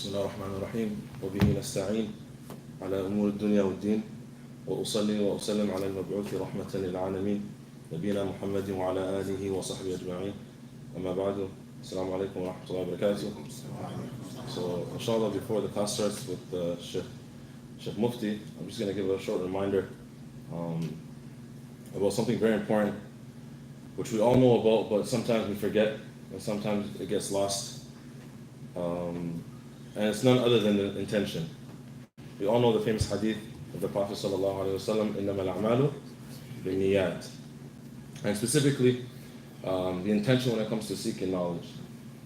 بسم الله الرحمن الرحيم وبه نستعين على أمور الدنيا والدين وأصلي وأسلم على المبعوث رحمة للعالمين نبينا محمد وعلى آله وصحبه أجمعين أما بعد السلام عليكم ورحمة الله وبركاته. So inshallah, before the class starts with Sheikh Mufti, I'm just going to give a short reminder about something very important which we all know about, but sometimes we forget and sometimes it gets lost. And it's none other than the intention. We all know the famous hadith of the Prophet ﷺ, إِنَّمَا الْأَعْمَالُ بِالنِّيَّاتِ. And specifically, the intention when it comes to seeking knowledge.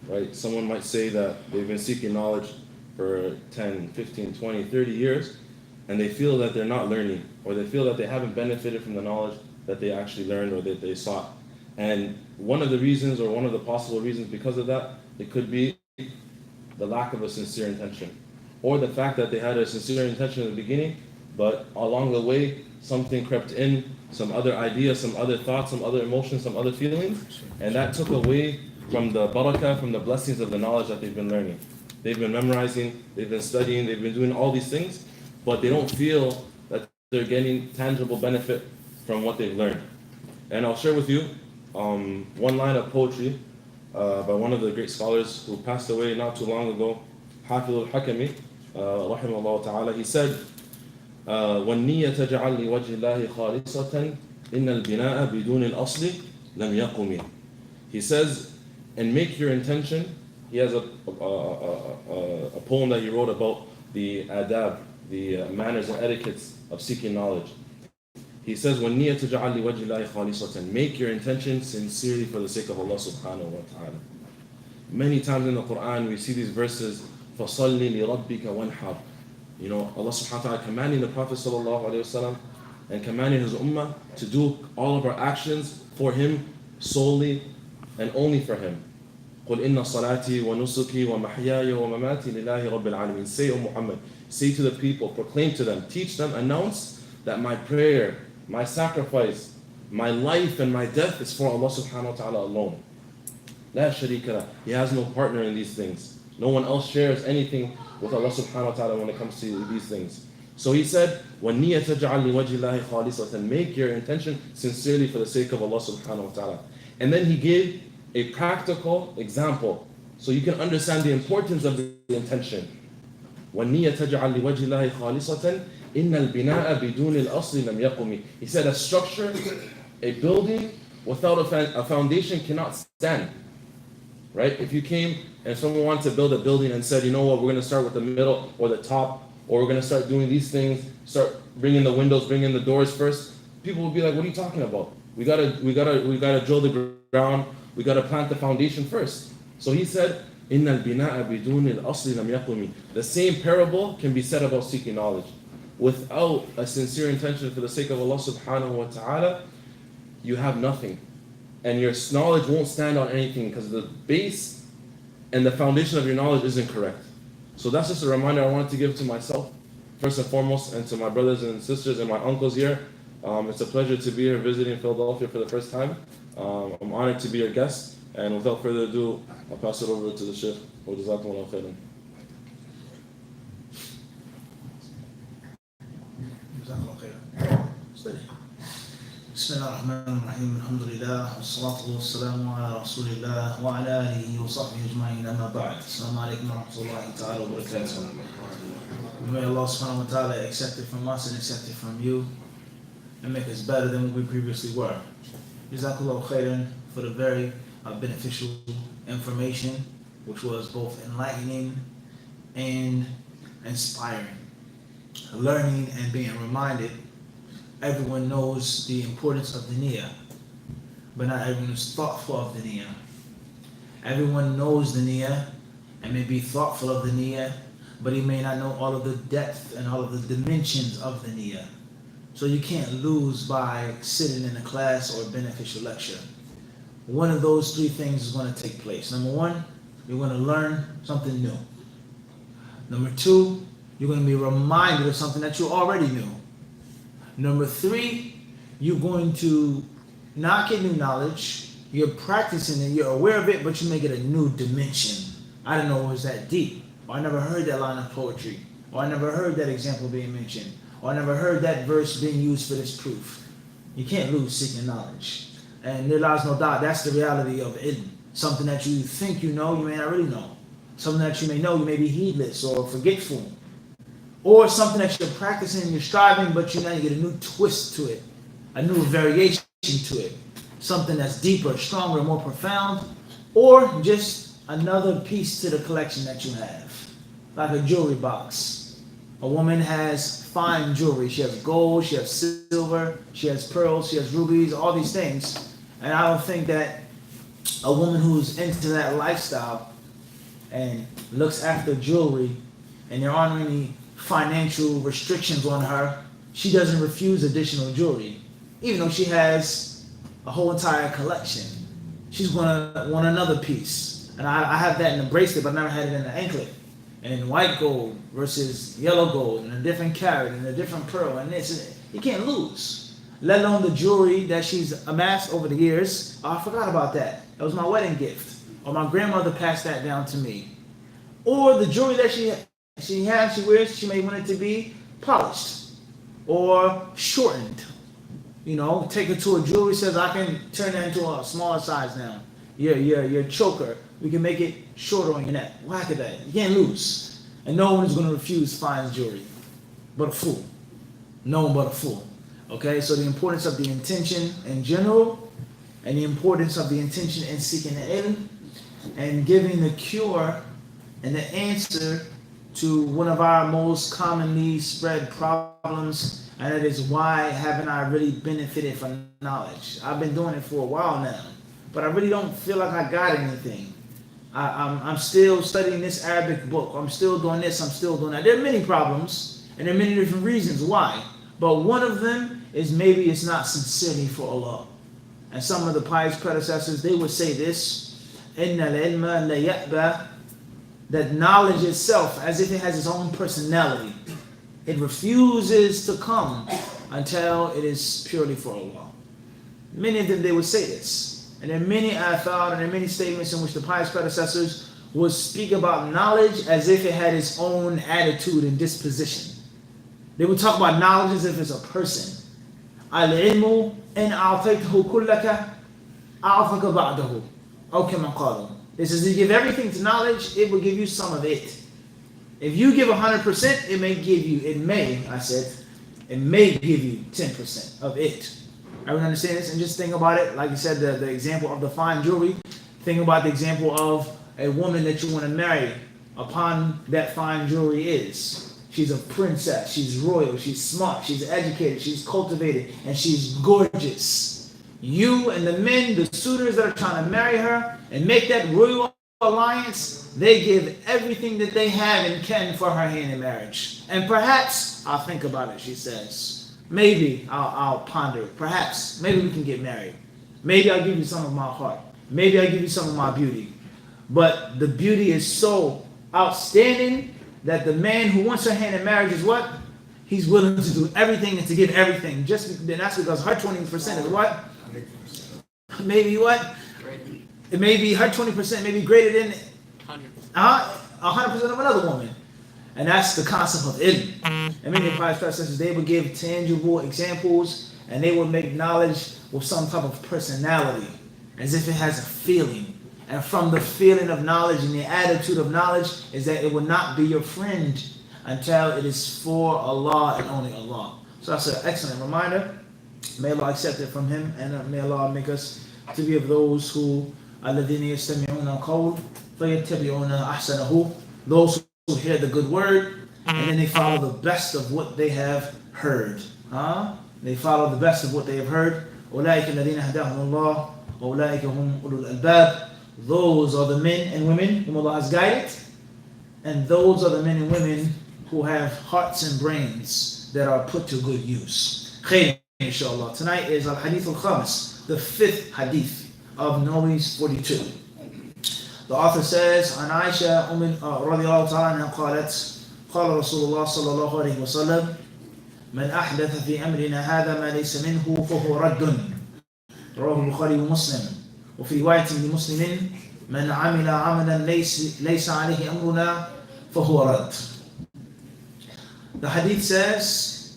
Right? Someone might say that they've been seeking knowledge for 10, 15, 20, 30 years, and they feel that they're not learning, or they feel that they haven't benefited from the knowledge that they actually learned or that they sought. And one of the reasons, or one of the possible reasons because of that, it could be the lack of a sincere intention, or the fact that they had a sincere intention in the beginning, but along the way something crept in, some other idea, some other thoughts, some other emotions, some other feelings, and that took away from the barakah, from the blessings of the knowledge that they've been learning. They've been memorizing, they've been studying, they've been doing all these things, but they don't feel that they're getting tangible benefit from what they've learned. And I'll share with you one line of poetry by one of the great scholars who passed away not too long ago, Hafidh al-Hakami, rahimahullah ta'ala. He said, وَالنِّيَّةَ جَعَلْ لِوَجْهِ اللَّهِ خَالِصَةً إِنَّ الْبِنَاءَ بِدُونِ الْأَصْلِ لَمْ يَقُمِ. He says, and make your intention. He has a poem that he wrote about the adab, the manners and etiquettes of seeking knowledge. He says, وَالنِّيَّةَ جَعَلْ لِوَجْهِ اللَّهِ خَالِصَةً. Make your intention sincerely for the sake of Allah subhanahu wa ta'ala. Many times in the Quran we see these verses, فَصَلِّ لِرَبِّكَ وَانْحَرْ. You know, Allah subhanahu wa ta'ala commanding the Prophet sallallahu alayhi wasallam and commanding his ummah to do all of our actions for him, solely and only for him. قُلْ إِنَّ صَلَاتِي وَنُسُكِي وَمَحْيَايَ وَمَمَاتِي لِلَّهِ رَبِّ الْعَالَمِينَ. Say, O Muhammad, say to the people, proclaim to them, teach them, announce that my prayer, my sacrifice, my life and my death is for Allah subhanahu wa ta'ala alone. La sharika lah. He has no partner in these things. No one else shares anything with Allah subhanahu wa ta'ala when it comes to these things. So he said, وَالنِّيَّةَ جَعَلْ لِوَجْهِ اللَّهِ خَالِصَةً. Make your intention sincerely for the sake of Allah subhanahu wa ta'ala. And then he gave a practical example so you can understand the importance of the intention. وَالنِّيَّةَ جَعَلْ لِوَجْهِ اللَّهِ خَالِصَةً إِنَّ الْبِنَاءَ بِدُونِ الْأَصْلِ لَمْ يَقُمِ. He said a structure, a building without a foundation cannot stand. Right? If you came and someone wanted to build a building and said, you know what, we're going to start with the middle or the top, or we're going to start doing these things, start bringing the windows, bringing the doors first, people will be like, what are you talking about? We gotta drill the ground, we gotta plant the foundation first. So he said, إِنَّ الْبِنَاءَ بِدُونِ الْأَصْلِ لَمْ يَقُمِ. The same parable can be said about seeking knowledge. Without a sincere intention for the sake of Allah subhanahu wa ta'ala, you have nothing. And your knowledge won't stand on anything because the base and the foundation of your knowledge isn't correct. So that's just a reminder I wanted to give to myself, first and foremost, and to my brothers and sisters and my uncles here. It's a pleasure to be here visiting Philadelphia for the first time. I'm honored to be your guest. And without further ado, I'll pass it over to the Sheikh. وجزاكم الله خيرا. بسم الله الرحمن الرحيم الحمد لله والصلاة والسلام على رسول الله وعلى آله وصحبه أجمعين أما بعد. السلام عليكم ورحمة الله تعالى وبركاته. May Allah subhanahu wa ta'ala accept it from us and accept it from you and make us better than what we previously were. Jazakallahu khairan for the very beneficial information, which was both enlightening and inspiring. Learning and being reminded. Everyone knows the importance of the niyyah, but not everyone is thoughtful of the niyyah. Everyone knows the niyyah and may be thoughtful of the niyyah, but he may not know all of the depth and all of the dimensions of the niyyah. So you can't lose by sitting in a class or a beneficial lecture. One of those three things is going to take place. Number one, you're going to learn something new. Number two, you're going to be reminded of something that you already knew. Number three, you're going to not get new knowledge, you're practicing it, you're aware of it, but you make it a new dimension. I didn't know it was that deep. or I never heard that line of poetry, or I never heard that example being mentioned, or I never heard that verse being used for this proof. You can't lose seeking knowledge. And there lies no doubt, that's the reality of ilm. Something that you think you know, you may not really know. Something that you may know, you may be heedless or forgetful. Or something that you're practicing, you're striving, but you now get a new twist to it, a new variation to it. Something that's deeper, stronger, more profound, or just another piece to the collection that you have. Like a jewelry box. A woman has fine jewelry. She has gold, she has silver, she has pearls, she has rubies, all these things. And I don't think that a woman who's into that lifestyle and looks after jewelry and there aren't any financial restrictions on her, she doesn't refuse additional jewelry. Even though she has a whole entire collection, she's gonna want another piece. And I have that in the bracelet, but I never had it in the anklet. And in white gold versus yellow gold, and a different carat, and a different pearl, and this, you can't lose. Let alone the jewelry that she's amassed over the years. Oh, I forgot about that. That was my wedding gift. Or my grandmother passed that down to me. Or the jewelry that she wears, she may want it to be polished or shortened. You know, take her to a jewelry, says I can turn that into a smaller size now. Your choker, we can make it shorter on your neck. Whack at that. You can't lose. And no one is going to refuse fine jewelry. But a fool. No one but a fool. Okay, so the importance of the intention in general, and the importance of the intention in seeking the ilm, and giving the cure and the answer to one of our most commonly spread problems, and that is, why haven't I really benefited from knowledge? I've been doing it for a while now, but I really don't feel like I got anything. I'm still studying this Arabic book. I'm still doing this. I'm still doing that. There are many problems, and there are many different reasons why. But one of them is maybe it's not sincerely for Allah. And some of the pious predecessors, they would say this, إِنَّ الْعِلْمَ لَيَأْبَى, that knowledge itself, as if it has its own personality, it refuses to come until it is purely for Allah. Many of them, they would say this. And there are many athar, and there are many statements in which the pious predecessors would speak about knowledge as if it had its own attitude and disposition. They would talk about knowledge as if it's a person. Al-ilmu in a'taytahu kullaka a'taka ba'dahu. Aw kama qalu. This is, you give everything to knowledge, it will give you some of it. If you give 100%, it may give you 10% of it. Everyone understand this? And just think about it, like you said, the example of the fine jewelry. Think about the example of a woman that you want to marry upon that fine jewelry is. She's a princess, she's royal, she's smart, she's educated, she's cultivated, and she's gorgeous. You and the men, the suitors that are trying to marry her and make that royal alliance, they give everything that they have and can for her hand in marriage. And perhaps I'll think about it, she says. Maybe I'll ponder it. Perhaps, maybe we can get married. Maybe I'll give you some of my heart. Maybe I'll give you some of my beauty. But the beauty is so outstanding that the man who wants her hand in marriage is what? He's willing to do everything and to give everything. Just then that's because her 20% is what? Maybe what? It may be her 20% may be greater than 100% of another woman. And that's the concept of ilm. And many pious predecessors, they would give tangible examples, and they would make knowledge with some type of personality, as if it has a feeling. And from the feeling of knowledge and the attitude of knowledge is that it will not be your friend until it is for Allah and only Allah. So that's an excellent reminder. May Allah accept it from him, and may Allah make us to be of those who الَّذِينَ يَسْتَمِعُونَ الْقَوْلَ فَيَتَّبِعُونَ أَحْسَنَهُ, those who hear the good word and then they follow the best of what they have heard. They follow the best of what they have heard. أُولَٰئِكَ الَّذِينَ هَدَاهُمُ اللَّهُ وَأُولَٰئِكَ هُمْ أُولُو الْأَلْبَابِ. Those are the men and women whom Allah has guided, and those are the men and women who have hearts and brains that are put to good use. Khair, inshallah. Tonight is Al-Hadith Al-Khamis, the 5th Hadith of Nawawi's 42. The author says, عن عائشة رضي الله تعالى عنها قالت قال رسول الله صلى الله عليه وسلم من أحدث في أمرنا هذا ما ليس منه فهو رد. رواه البخاري ومسلم. وفي رواية لمسلم من عمل عملا ليس عليه أمرنا فهو رد. The hadith says,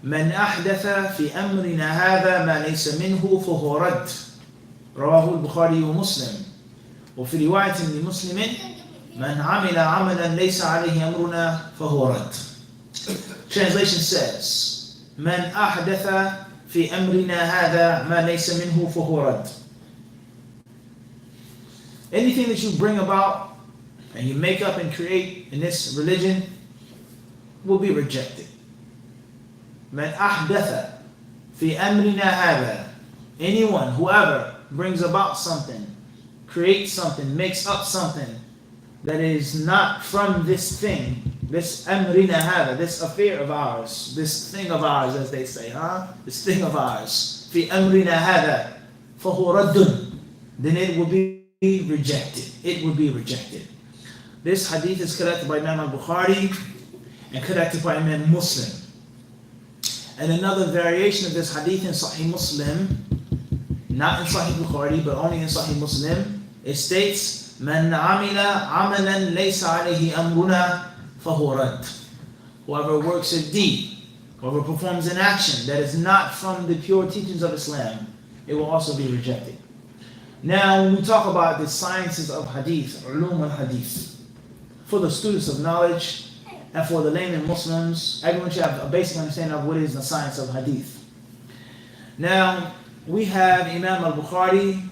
من أحدث في أمرنا هذا ما ليس منه فهو رد. رواه البخاري ومسلم. وفي رواية لمسلم من عمل عملا ليس عليه أمرنا فهو رد. Translation says, من أحدث في أمرنا هذا ما ليس منه فهو رد. Anything that you bring about and you make up and create in this religion will be rejected. من أحدث في أمرنا هذا. Anyone, whoever brings about something, creates something, makes up something that is not from this thing, this أمرنا هذا, this affair of ours, this thing of ours, as they say, this thing of ours, في أمرنا هذا فهو رد. Then it will be rejected. It will be rejected. This hadith is collected by Imam al-Bukhari and collected by Imam Muslim. And another variation of this hadith in Sahih Muslim, not in Sahih Bukhari, but only in Sahih Muslim, it states, من عمل عملا ليس عليه أمرنا فهو رد. Whoever works a deed, whoever performs an action that is not from the pure teachings of Islam, it will also be rejected. Now, when we talk about the sciences of hadith, ulum al-hadith, for the students of knowledge and for the layman Muslims, everyone should have a basic understanding of what is the science of hadith. Now, we have Imam al-Bukhari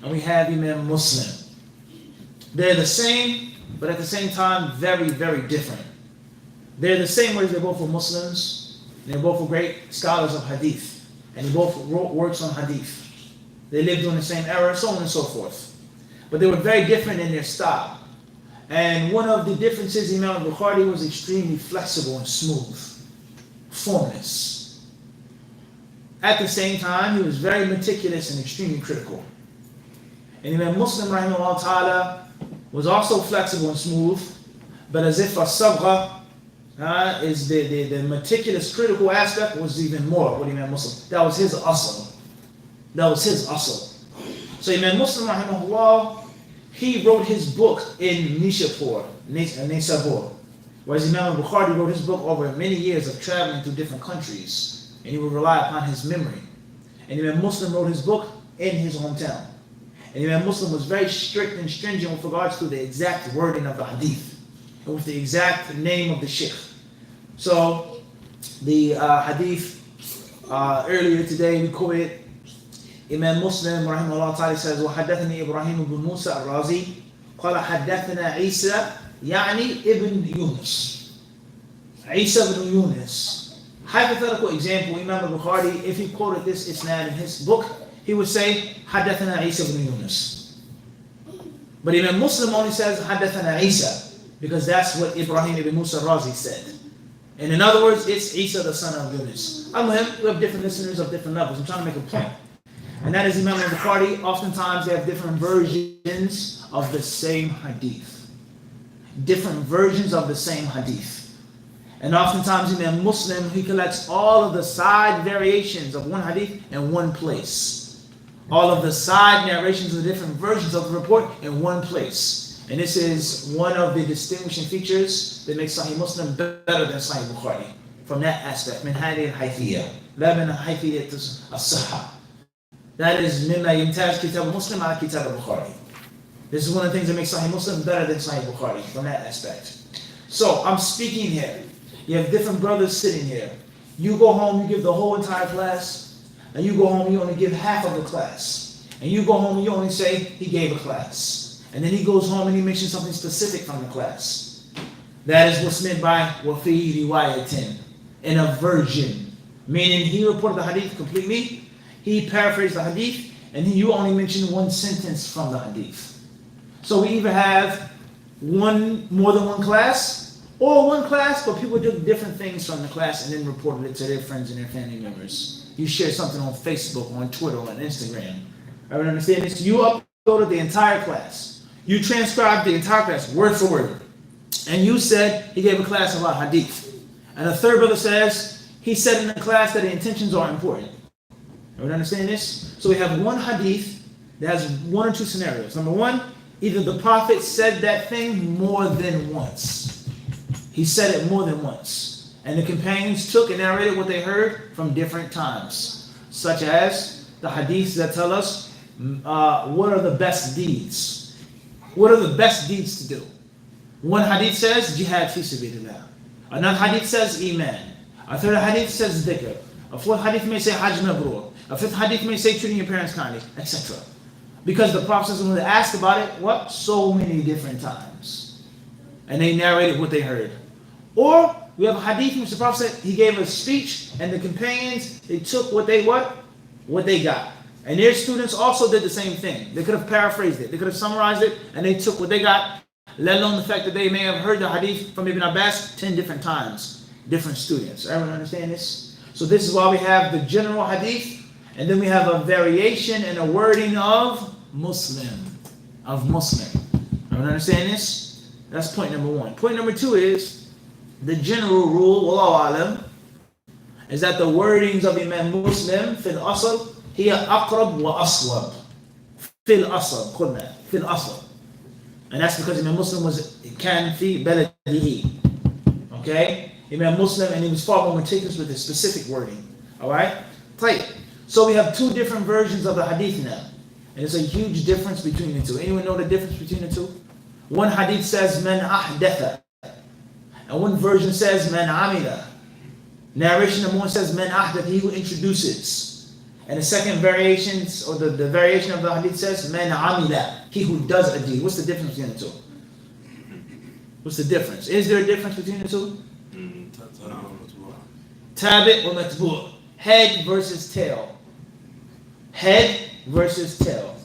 and we have Imam Muslim. They're the same, but at the same time, very, very different. They're the same ways, they both were Muslims, they're both great scholars of hadith, and they both wrote works on hadith. They lived during the same era, so on and so forth. But they were very different in their style. And one of the differences, Imam al-Bukhari was extremely flexible and smooth, formless. At the same time, he was very meticulous and extremely critical. And Imam Muslim, rahimahullah ta'ala, was also flexible and smooth, but as if a sabgha is the meticulous, critical aspect was even more with Imam Muslim. That was his asl. That was his asl. So Imam Muslim, rahimahullah, he wrote his book in Nishapur, whereas Imam al-Bukhari wrote his book over many years of traveling to different countries, and he would rely upon his memory. And Imam Muslim wrote his book in his hometown. And Imam Muslim was very strict and stringent with regards to the exact wording of the hadith, and with the exact name of the sheikh. So, the hadith earlier today we quoted Imam Muslim rahimahullah ta'ala says, وحدثني إبراهيم بن موسى الرازي قال حدثنا عيسى يعني ابن يونس. Isa ibn Yunus. Hypothetical example, Imam al-Bukhari, if he quoted this isnad in his book, he would say, حدثنا Isa ibn Yunus. But Imam Muslim only says, حدثنا Isa, because that's what Ibrahim ibn Musa al-Razi said. And in other words, it's Isa the son of Yunus. We have different listeners of different levels. I'm trying to make a point. And that is Imam al-Bukhari. Oftentimes they have different versions of the same hadith. Different versions of the same hadith. And oftentimes Imam Muslim, he collects all of the side variations of one hadith in one place. All of the side narrations of the different versions of the report in one place. And this is one of the distinguishing features that makes Sahih Muslim better than Sahih Bukhari. From that aspect, min hadi al-haythiyya, la min haythiyya as-sahha. That is مما يمتاز كتاب مسلم على كتاب البخاري. This is one of the things that makes Sahih Muslim better than Sahih Bukhari from that aspect. So I'm speaking here. You have different brothers sitting here. You go home, you give the whole entire class, and you go home, you only give half of the class. And you go home and you only say he gave a class. And then he goes home and he mentions something specific from the class. That is what's meant by وَفِي رِوَايَةٍ, in a version. Meaning he reported the hadith completely, he paraphrased the hadith, and you only mentioned one sentence from the hadith. So we either have more than one class, or one class, but people do different things from the class and then reported it to their friends and their family members. You share something on Facebook, on Twitter, on Instagram. Everyone understand this? You uploaded the entire class. You transcribed the entire class, word for word. And you said he gave a class about hadith. And a third brother says, he said in the class that the intentions are important. Everyone understand this? So we have one hadith that has one or two scenarios. Number one, either the Prophet said that thing more than once. He said it more than once. And the companions took and narrated what they heard from different times. Such as the hadiths that tell us what are the best deeds. What are the best deeds to do? One hadith says jihad fi sabilillah. Another hadith says iman. A third hadith says dhikr. A fourth hadith may say hajj mabrur. A fifth hadith may say treating your parents kindly, etc. Because the Prophet was asked about it, what? So many different times. And they narrated what they heard. Or we have a hadith in which the Prophet said he gave a speech and the companions, they took what they got. And their students also did the same thing. They could have paraphrased it. They could have summarized it and they took what they got, let alone the fact that they may have heard the hadith from Ibn Abbas 10 different times. Different students. Everyone understand this? So this is why we have the general hadith and then we have a variation and a wording of Muslim. Everyone understand this? That's point number one. Point number two is the general rule, wallahu alam, is that the wordings of Imam Muslim fil asl hiya aqrab wa aswab. Fil asl, qulna, fil asl. And that's because Imam Muslim was kan fi baladihi. Okay? Imam Muslim, and he was far more meticulous with his specific wording. Alright? So we have two different versions of the hadith now. And there's a huge difference between the two. Anyone know the difference between the two? One hadith says man ahdatha. And one version says man amila. Narration number one says man ahdath, he who introduces. And the second variation, or the variation of the hadith says man amila, he who does a deed. What's the difference between the two? What's the difference? Is there a difference between the two? Tabi' or matbu'. Head versus tail. Head versus tail.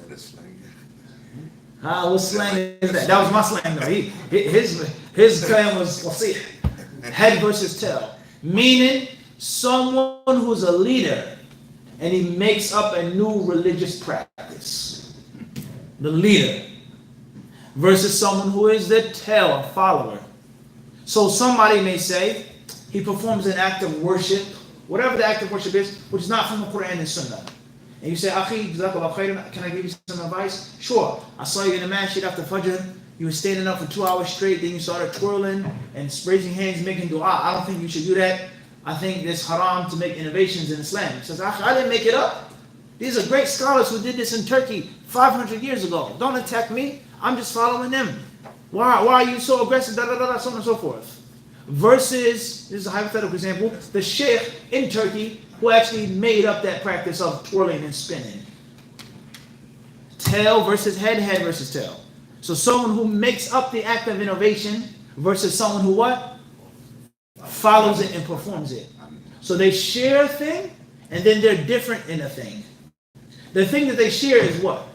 What slang is that? That was my slang though. His claim was wasih. Head versus tail. Meaning someone who's a leader and he makes up a new religious practice. The leader. Versus someone who is the tail, a follower. So somebody may say he performs an act of worship, whatever the act of worship is, which is not from the Quran and Sunnah. And you say, Akhi, jazakallah khairan, can I give you some advice? Sure. I saw you in the masjid after Fajr. You were standing up for 2 hours straight, then you started twirling and raising hands, making dua. I don't think you should do that. I think it's haram to make innovations in Islam. He says, Akhi, I didn't make it up. These are great scholars who did this in Turkey 500 years ago. Don't attack me. I'm just following them. Why are you so aggressive? So on and so forth. Versus, this is a hypothetical example, the sheikh in Turkey who actually made up that practice of twirling and spinning. Tail versus head, head versus tail. So someone who makes up the act of innovation versus someone who what? Follows it and performs it. So they share a thing and then they're different in a thing. The thing that they share is what?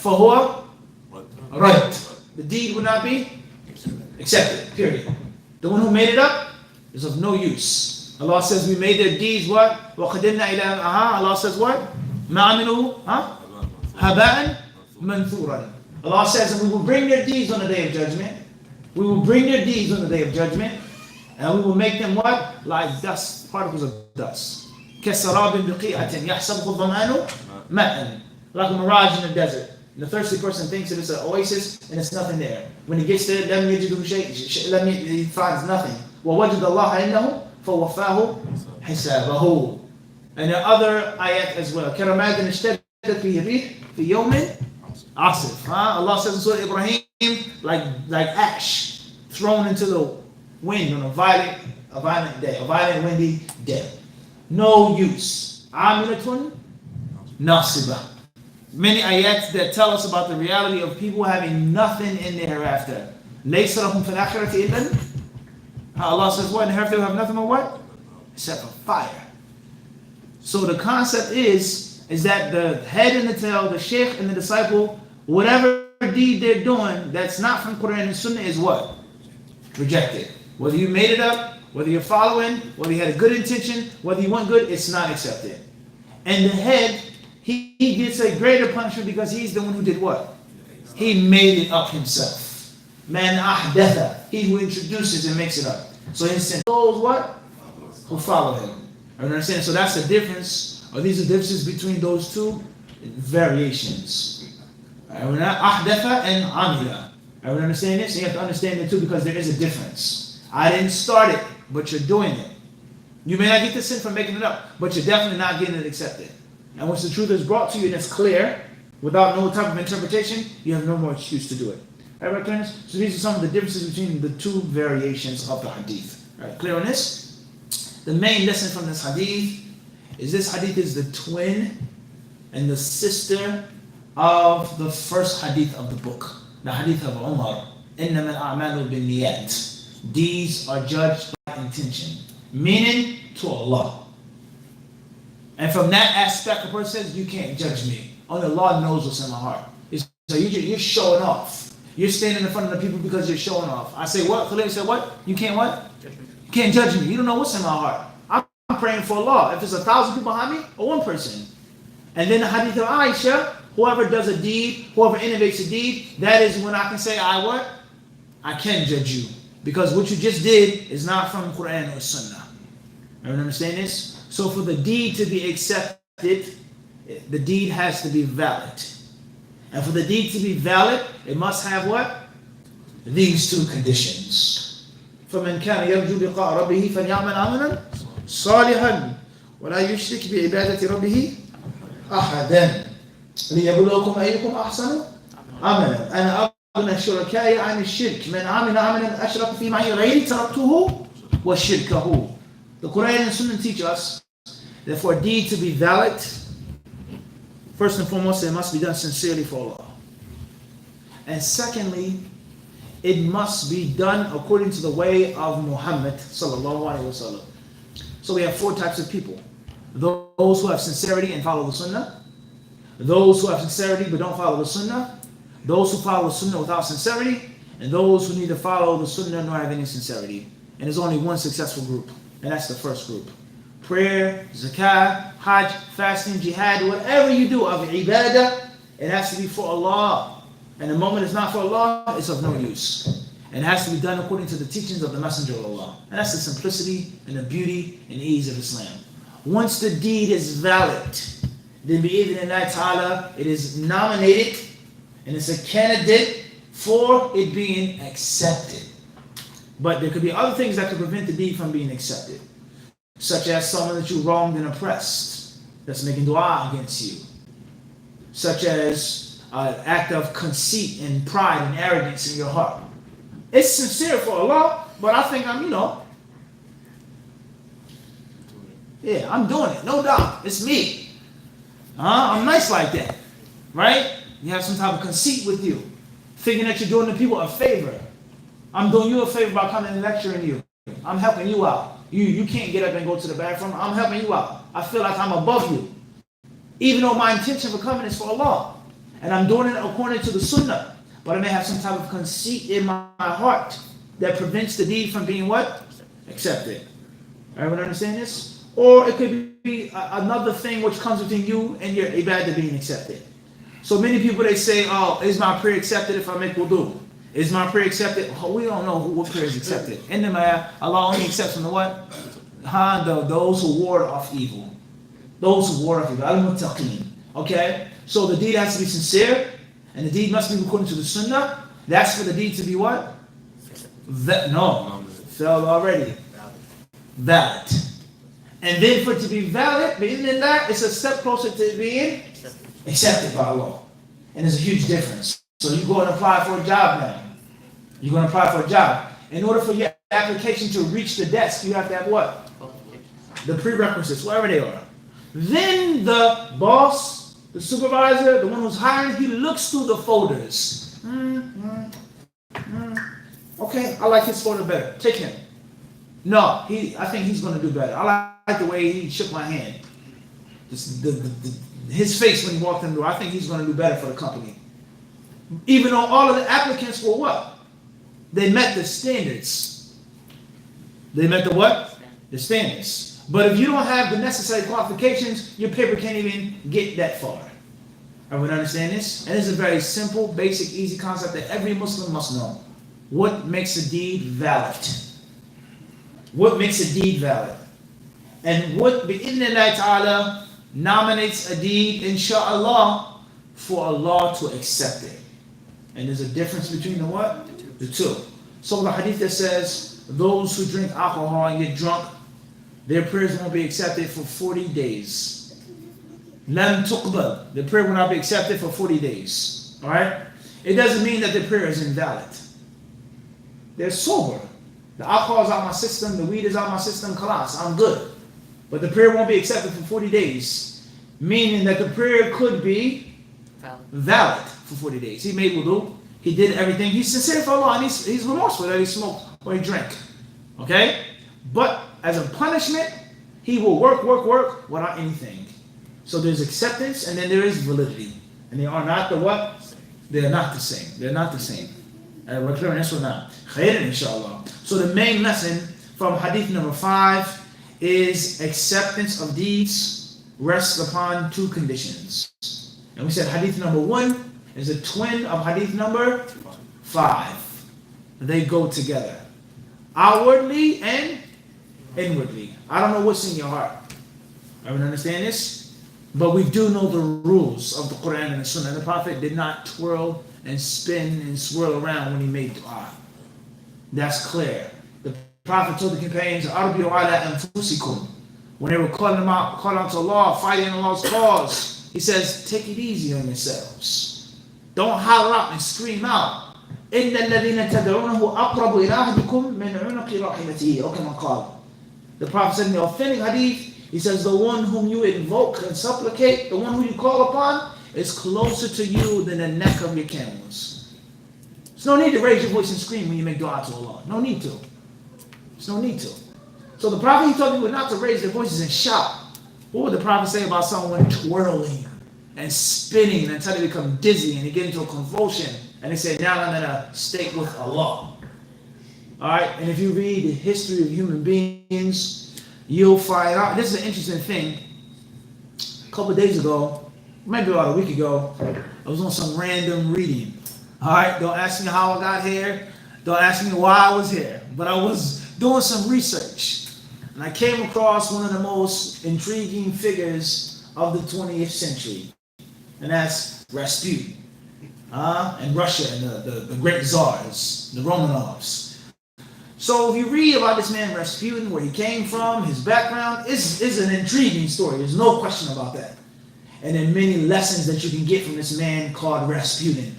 Fahuwa? Right. The deed would not be accepted, period. The one who made it up is of no use. Allah says we made their deeds what? وَقَدِمْنَا إِلَىٰ Allah says what? مَا عَمِلُوا هَبَاءً مَنْثُورًا. Allah says that we will bring their deeds on the day of judgment. We will bring their deeds on the day of judgment. And we will make them what? Like dust, particles of dust. كَسَرَابٍ بِقِيعَةٍ يَحْسَبُهُ الظَّمْآنُ مَاءً. Like a mirage in the desert. The thirsty person thinks that it's an oasis and it's nothing there. When he gets there, he finds nothing. وَوَجَدَ اللَّهَ إِنَّهُ فَوَفَّاهُ حِسَابَهُ. And there are other ayat as well. كَرَمَادٍ اشْتَدَّتْ فِي الرِّيحِ فِي يَوْمٍ عَاصِفٍ. Allah says in Surah Ibrahim, like ash thrown into the wind on a violent day, a violent windy day. No use. عَامِلَةٌ نَاصِبَةٌ. Many ayats that tell us about the reality of people having nothing in the hereafter. لَيْسَ لَهُمْ فِي الْآخِرَةِ إِلَّا. Allah says what? In the hereafter they have nothing but what? Except for fire. So the concept is that the head and the tail, the sheikh and the disciple, whatever deed they're doing that's not from Quran and Sunnah is what? Rejected. Whether you made it up, whether you're following, whether you had a good intention, whether you want good, it's not accepted. And the head, he gets a greater punishment because he's the one who did what? He made it up himself. Man ahdatha, he who introduces and makes it up. So he said, those what? Who follow him. You understand? So that's the difference, or these are the differences between those two variations. Ahdatha and amila. Everyone understand this? You have to understand it too, because there is a difference. I didn't start it, but you're doing it. You may not get the sin from making it up, but you're definitely not getting it accepted. And once the truth is brought to you and it's clear, without no type of interpretation, you have no more excuse to do it. Alright, friends? So these are some of the differences between the two variations of the hadith. Alright, clear on this? The main lesson from this hadith is the twin and the sister of the first hadith of the book. The hadith of Umar. إِنَّمَا الْأَعْمَالُ بِالنِّيَّاتِ. Deeds are judged by intention. Meaning to Allah. And from that aspect, a person says, you can't judge me. Only Allah knows what's in my heart. So you're showing off. You're standing in front of the people because you're showing off. I say what? Khalil said what? You can't what? You can't judge me. You don't know what's in my heart. I'm praying for Allah. If there's 1,000 people behind me or one person. And then the hadith of Aisha, whoever does a deed, whoever innovates a deed, that is when I can say, I can judge you. Because what you just did is not from Quran or Sunnah. Everyone understand this? So for the deed to be accepted, the deed has to be valid. And for the deed to be valid, it must have what? These two conditions. فَمَنْ كَانَ يَرْجُو لِقَاءَ رَبِّهِ فَلْيَعْمَلْ عَمَلًا صَالِحًا وَلَا يُشْرِكْ بِعِبَادَةِ رَبِّهِ أَحَدًا لِيَبْلُوَكُمْ أَيُّكُمْ أَحْسَنُ عَمَلًا أَنَا أَغْنَى الشُّرَكَاءِ عَنِ الشِّرْكِ مَنْ عَمِلَ عَمَلًا أَشْرَكَ فِي مَعِي غَيْرِي تَرَكْتُهُ وَشِرْكَهُ. The Quran and Sunnah teach us that for a deed to be valid, first and foremost, it must be done sincerely for Allah. And secondly, it must be done according to the way of Muhammad sallallahu alaihi wasallam. So we have four types of people. Those who have sincerity and follow the Sunnah. Those who have sincerity but don't follow the Sunnah. Those who follow the Sunnah without sincerity. And those who neither follow the Sunnah nor have any sincerity. And there's only one successful group. And that's the first group. Prayer, zakah, hajj, fasting, jihad, whatever you do of ibadah, it has to be for Allah. And the moment it's not for Allah, it's of no use. And it has to be done according to the teachings of the Messenger of Allah. And that's the simplicity and the beauty and ease of Islam. Once the deed is valid, then bi'idhnillah ta'ala, it is nominated and it's a candidate for it being accepted. But there could be other things that could prevent the deed from being accepted. Such as someone that you wronged and oppressed, that's making dua against you. Such as an act of conceit and pride and arrogance in your heart. It's sincere for Allah, but I think I'm doing it, no doubt. It's me. I'm nice like that, right? You have some type of conceit with you, thinking that you're doing the people a favor. I'm doing you a favor by coming and lecturing you. I'm helping you out. You can't get up and go to the bathroom. I'm helping you out. I feel like I'm above you. Even though my intention for coming is for Allah. And I'm doing it according to the Sunnah. But I may have some type of conceit in my heart that prevents the deed from being what? Accepted. Everyone understand this? Or it could be another thing which comes between you and your ibadah being accepted. So many people, they say, oh, is my prayer accepted if I make wudu? Is my prayer accepted? Oh, we don't know what prayer is accepted. In the matter, Allah only accepts from the what? Those who ward off evil. Those who ward off evil. Al-Muttaqeen. Okay? So the deed has to be sincere, and the deed must be according to the Sunnah. That's for the deed to be what? Fell already. Valid. And then for it to be valid, it's a step closer to being accepted by Allah. And there's a huge difference. So you go and apply for a job now. You're going to apply for a job. In order for your application to reach the desk, you have to have what? The prerequisites, whatever they are. Then the boss, the supervisor, the one who's hiring, he looks through the folders. Okay, I like his folder better. Take him. No, I think he's going to do better. I like the way he shook my hand. His face when he walked in the door. I think he's going to do better for the company. Even though all of the applicants were what? They met the standards. They met the what? The standards. But if you don't have the necessary qualifications, your paper can't even get that far. Everyone understand this? And it's a very simple, basic, easy concept that every Muslim must know. What makes a deed valid? What makes a deed valid? And what, bi'idhnillah ta'ala, nominates a deed, insha'Allah, for Allah to accept it. And there's a difference between the what? The two. So the hadith that says, those who drink alcohol and get drunk, their prayers won't be accepted for 40 days. Lam tuqbal. The prayer will not be accepted for 40 days. Alright? It doesn't mean that the prayer is invalid. They're sober. The alcohol is out of my system, the weed is out of my system, khalas, I'm good. But the prayer won't be accepted for 40 days. Meaning that the prayer could be valid for 40 days. He made wudu, he did everything, he's sincere for Allah, and he's remorseful that he smoked or he drank. Okay? But as a punishment, he will work without anything. So there's acceptance and then there is validity. And they are not the what? They are not the same. They're not the same. We're clear on this one now. Khairan, inshallah. So the main lesson from hadith number 5 is acceptance of deeds rests upon 2 conditions. And we said hadith number 1 is a twin of hadith number 5. They go together. Outwardly and inwardly. I don't know what's in your heart. Everyone understand this? But we do know the rules of the Quran and the Sunnah. The Prophet did not twirl and spin and swirl around when he made dua. That's clear. The Prophet told the companions, "Arbiu ala anfusikum." When they were calling out to Allah, fighting Allah's cause, he says, take it easy on yourselves. Don't holler out and scream out. إِنَّ الَّذِينَ تَدْعُونَهُ أَقْرَبُ إِلَىٰ أَحَدِكُم مِّنْ عُنُقِ رَحِمَتِهِ أو كما قال. The Prophet said in the authentic hadith, he says, the one whom you invoke and supplicate, the one who you call upon, is closer to you than the neck of your camels. There's no need to raise your voice and scream when you make dua to Allah. No need to. There's no need to. So the Prophet, he told people not to raise their voices and shout. What would the Prophet say about someone twirling and spinning until they become dizzy and they get into a convulsion and they say, now I'm in a state with Allah. Alright, and if you read the history of human beings, you'll find out. This is an interesting thing. A couple of days ago, maybe about a week ago, I was on some random reading. Alright, don't ask me how I got here. Don't ask me why I was here. But I was doing some research. And I came across one of the most intriguing figures of the 20th century. And that's Rasputin. And Russia and the great czars, the Romanovs. So if you read about this man Rasputin, where he came from, his background, is an intriguing story. There's no question about that. And there are many lessons that you can get from this man called Rasputin.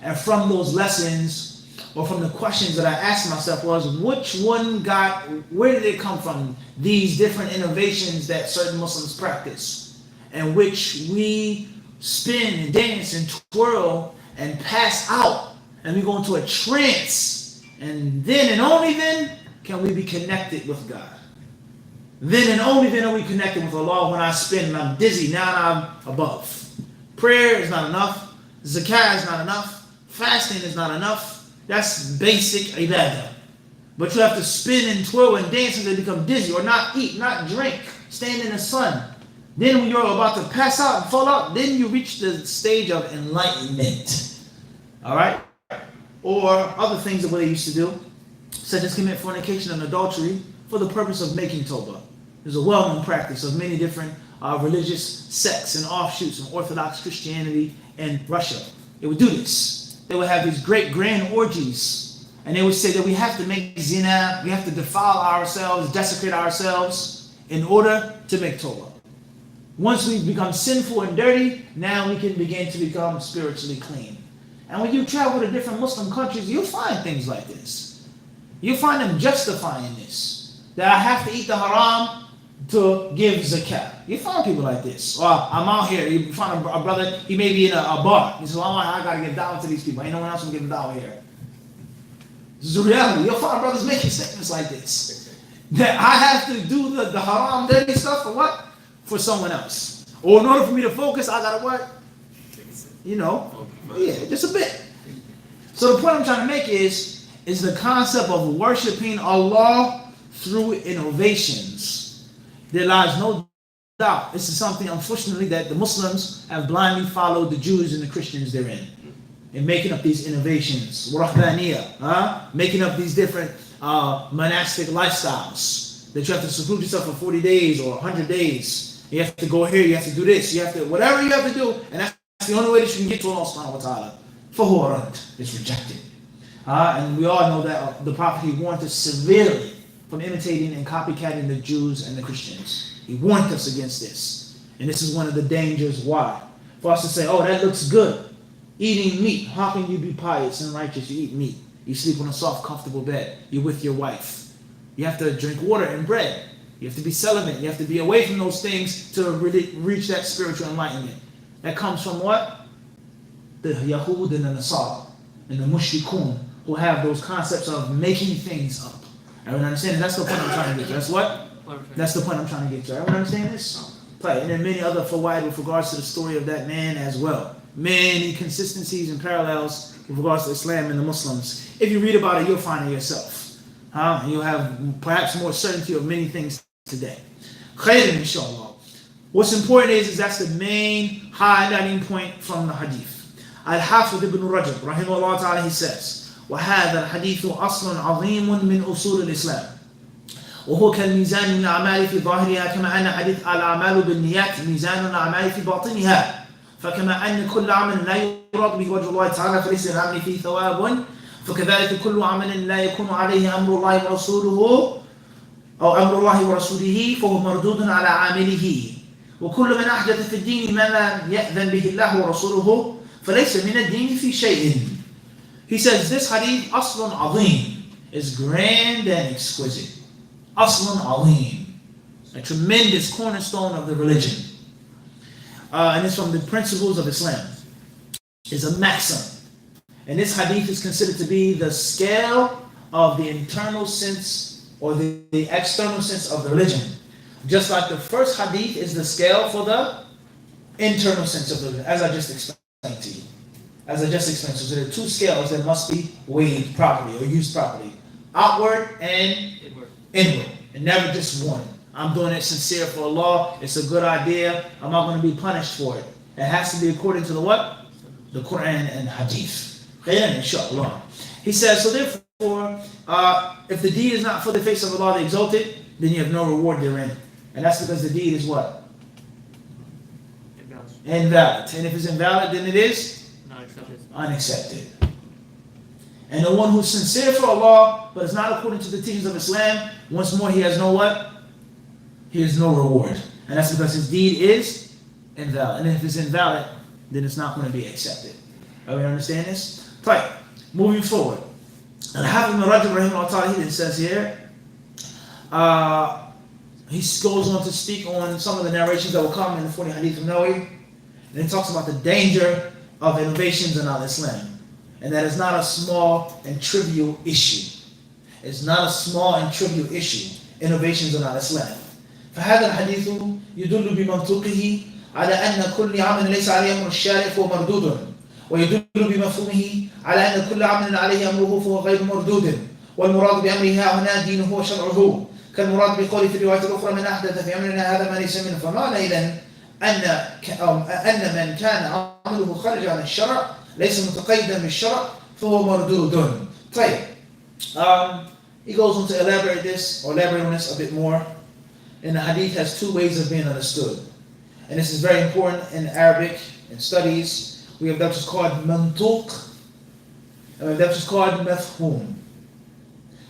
And from those lessons, or from the questions that I asked myself was, where did it come from? These different innovations that certain Muslims practice, and which we spin and dance and twirl and pass out, and we go into a trance, and then and only then can we be connected with God. Then and only then are we connected with Allah. When I spin and I'm dizzy, now I'm above. Prayer is not enough. Zakah is not enough. Fasting is not enough. That's basic ibadah. But you have to spin and twirl and dance until you become dizzy, or not eat, not drink, stand in the sun. Then when you're about to pass out and fall out, then you reach the stage of enlightenment. Alright? Or other things that they used to do, such as commit fornication and adultery for the purpose of making tawbah. There's a well-known practice of many different religious sects and offshoots of Orthodox Christianity in Russia. They would do this. They would have these great grand orgies, and they would say that we have to make zina, we have to defile ourselves, desecrate ourselves in order to make tawbah. Once we become sinful and dirty, now we can begin to become spiritually clean. And when you travel to different Muslim countries, you'll find things like this. You'll find them justifying this, that I have to eat the haram to give zakat. You find people like this. Or I'm out here, you find a brother, he may be in a bar. He says, well, I got to give dawah to these people. Ain't no one else will give dawah here. This is the reality. You'll find brothers making statements like this. That I have to do the haram, dirty stuff for what? For someone else. Or in order for me to focus, I got to what? Just a bit. So the point I'm trying to make is the concept of worshiping Allah through innovations. There lies no doubt. This is something, unfortunately, that the Muslims have blindly followed the Jews and the Christians therein, in making up these innovations, making up these different monastic lifestyles, that you have to seclude yourself for 40 days or 100 days. You have to go here, you have to do this, you have to, whatever you have to do, and that's the only way that you can get to Allah subhanahu wa ta'ala. فَهُوَ رَدٌّ. It's rejected. And we all know that the Prophet, he warned us severely from imitating and copycatting the Jews and the Christians. He warned us against this. And this is one of the dangers. Why? For us to say, oh, that looks good. Eating meat. How can you be pious and righteous? You eat meat. You sleep on a soft, comfortable bed. You're with your wife. You have to drink water and bread. You have to be celibate. You have to be away from those things to really reach that spiritual enlightenment. That comes from what? The Yahud and the Nasara and the Mushrikun, who have those concepts of making things up. Everyone understand? That's the point I'm trying to get to. That's what? That's the point I'm trying to get to. Everyone understand this? Right. And then many other fawaid with regards to the story of that man as well. Many consistencies and parallels with regards to Islam and the Muslims. If you read about it, you'll find it yourself. You'll have perhaps more certainty of many things today. Khairan, inshallah. What's important is that's the main highlighting point from the hadith. Al-Hafidh ibn Rajab, rahimahullah ta'ala, he says, وَهَذَا الْحَدِيثُ أَصْلٌ عَظِيمٌ مِنْ أُصُولِ الْإِسْلَامِ وهو كالميزان من الأعمال في ظاهرها كما أن حديث الأعمال بالنيات ميزان الأعمال في باطنها فكما أن كل عمل لا يراد به وجه الله تعالى فليس للعمل فيه ثواب فكذلك كل عمل لا يكون عليه أمر الله ورسوله أو أمر الله ورسوله فهو مردود على عامله وكل من أحدث في الدين ما لم يأذن به الله ورسوله فليس من الدين في شيء. He says this hadith أصل عظيم is grand and exquisite. Aslun Alim, a tremendous cornerstone of the religion. And it's from the principles of Islam. It's a maxim. And this hadith is considered to be the scale of the internal sense or the external sense of the religion. Just like the first hadith is the scale for the internal sense of the religion, as I just explained to you. As I just explained. So there are two scales that must be weighed properly or used properly. Outward and inward, and never just one. I'm doing it sincere for Allah. It's a good idea. I'm not going to be punished for it. It has to be according to the what? The Quran and Hadith. Inshallah. He says, so therefore, if the deed is not for the face of Allah the exalted, then you have no reward therein. And that's because the deed is what? Invalid. And if it's invalid, then it is unaccepted. And the one who's sincere for Allah, but is not according to the teachings of Islam, once more he has no what? He has no reward. And that's because his deed is invalid. And if it's invalid, then it's not going to be accepted. Everybody understand this? Right. Moving forward. Al-Hafidh ibn Rajab rahimahullah ta'ala, he says here, he goes on to speak on some of the narrations that will come in the 40 Hadith of Nawawi. And he talks about the danger of innovations in al-Islam. And that is not a small and trivial issue. It's not a small and trivial issue. Innovations in al-Islam. فهذا الحديث يدل بمنطوقه على أن كل عمل ليس عليه أمر الشارع فهو مردود ويدل بمفهومه على أن كل عمل عليه أمره فهو غير مردود والمراد بأمره هنا دينه وشرعه كالمراد بقوله في الرواية الأخرى من أحدث في أمرنا هذا ما ليس منه فمعنى إذن أن من كان عمله خارج عن الشرع ليس متقيدا بالشرع فهو مردود. طيب. He goes on to elaborate on this a bit more. And the hadith has two ways of being understood. And this is very important in Arabic and studies. We have that which is called mantuq, and we have that which is called mafhum.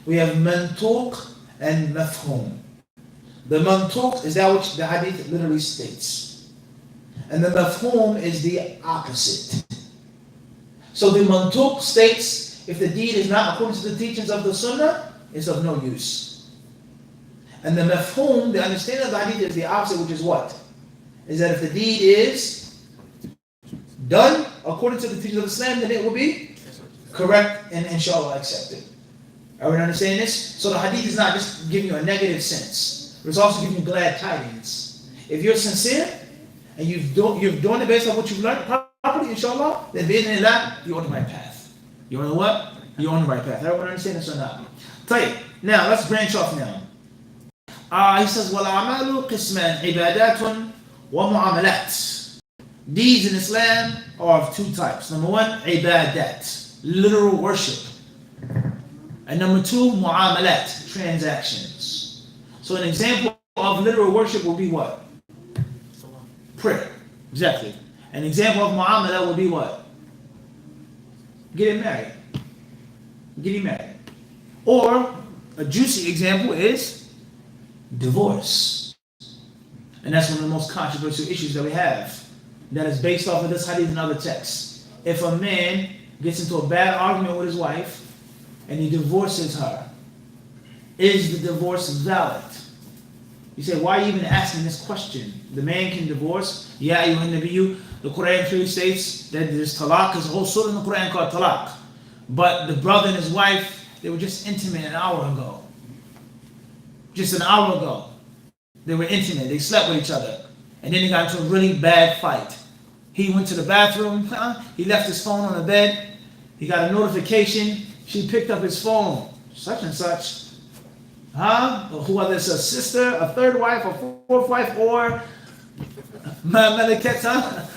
We have mantuq and mafhum. The mantuq is that which the hadith literally states. And the mafhum is the opposite. So the mantuq states, if the deed is not according to the teachings of the sunnah, it's of no use. And the mafhum, the understanding of the hadith is the opposite, which is what? Is that if the deed is done according to the teachings of Islam, then it will be correct and inshallah accepted. Are we understanding this? So the hadith is not just giving you a negative sense, but it's also giving you glad tidings. If you're sincere and you're doing it based on what you've learned properly, inshallah, then bi'idhnillah, you're on the right path. You're on the what? You're on the right path. Everyone understand this or not? Now, let's branch off now. He says, وَالْأَعْمَالُ قِسْمًا عِبَادَاتٌ وَمُعَامَلَاتٌ. Deeds in Islam are of two types. Number one, ibadat, literal worship. And number two, mu'amalat, transactions. So an example of literal worship will be what? Prayer. Exactly. An example of mu'amala would be what? Getting married. Getting married. Or a juicy example is divorce. And that's one of the most controversial issues that we have. That is based off of this hadith and other texts. If a man gets into a bad argument with his wife and he divorces her, is the divorce valid? You say, why are you even asking this question? The man can divorce. Ya ayyuhan nabiyyu, the Quran clearly states that there's talaq. There's a whole surah in the Quran called talaq. But the brother and his wife, they were just intimate an hour ago. Just an hour ago. They were intimate. They slept with each other. And then they got into a really bad fight. He went to the bathroom. He left his phone on the bed. He got a notification. She picked up his phone. Such and such. Whether it's a sister, a third wife, a fourth wife, or Malaketa.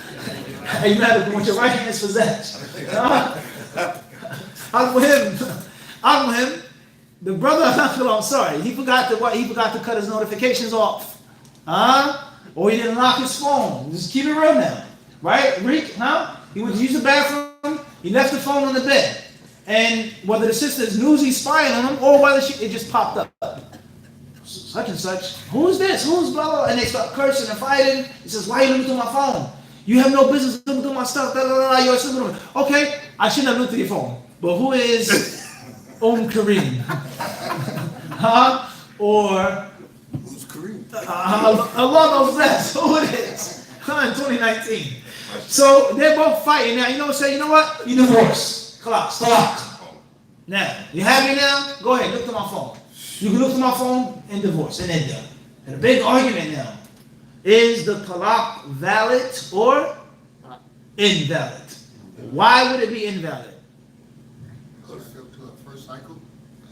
Are you mad at what your right hand is possessed? I'm with him. The brother, I'm sorry, he forgot to cut his notifications off. Or he didn't lock his phone. Just keep it real now. Right? Rick, he went to use the bathroom, he left the phone on the bed. And whether the sister's newsy spying on him or whether it just popped up. Such and such. Who's this? Who's blah, blah, blah? And they start cursing and fighting. He says, why are you looking through my phone? You have no business looking through my stuff. Blah, blah, blah. You're a stupid. Okay, I shouldn't have looked through your phone. But who is Kareem? Or who's Kareem? Allah knows best. Who it is? In 2019. So they're both fighting now. You know what? Say, you know what? You divorce. Talaq. Now, you happy now? Go ahead, look through my phone. You can look through my phone and divorce, and then done. And a big argument now. Is the talaq valid or invalid? Why would it be invalid?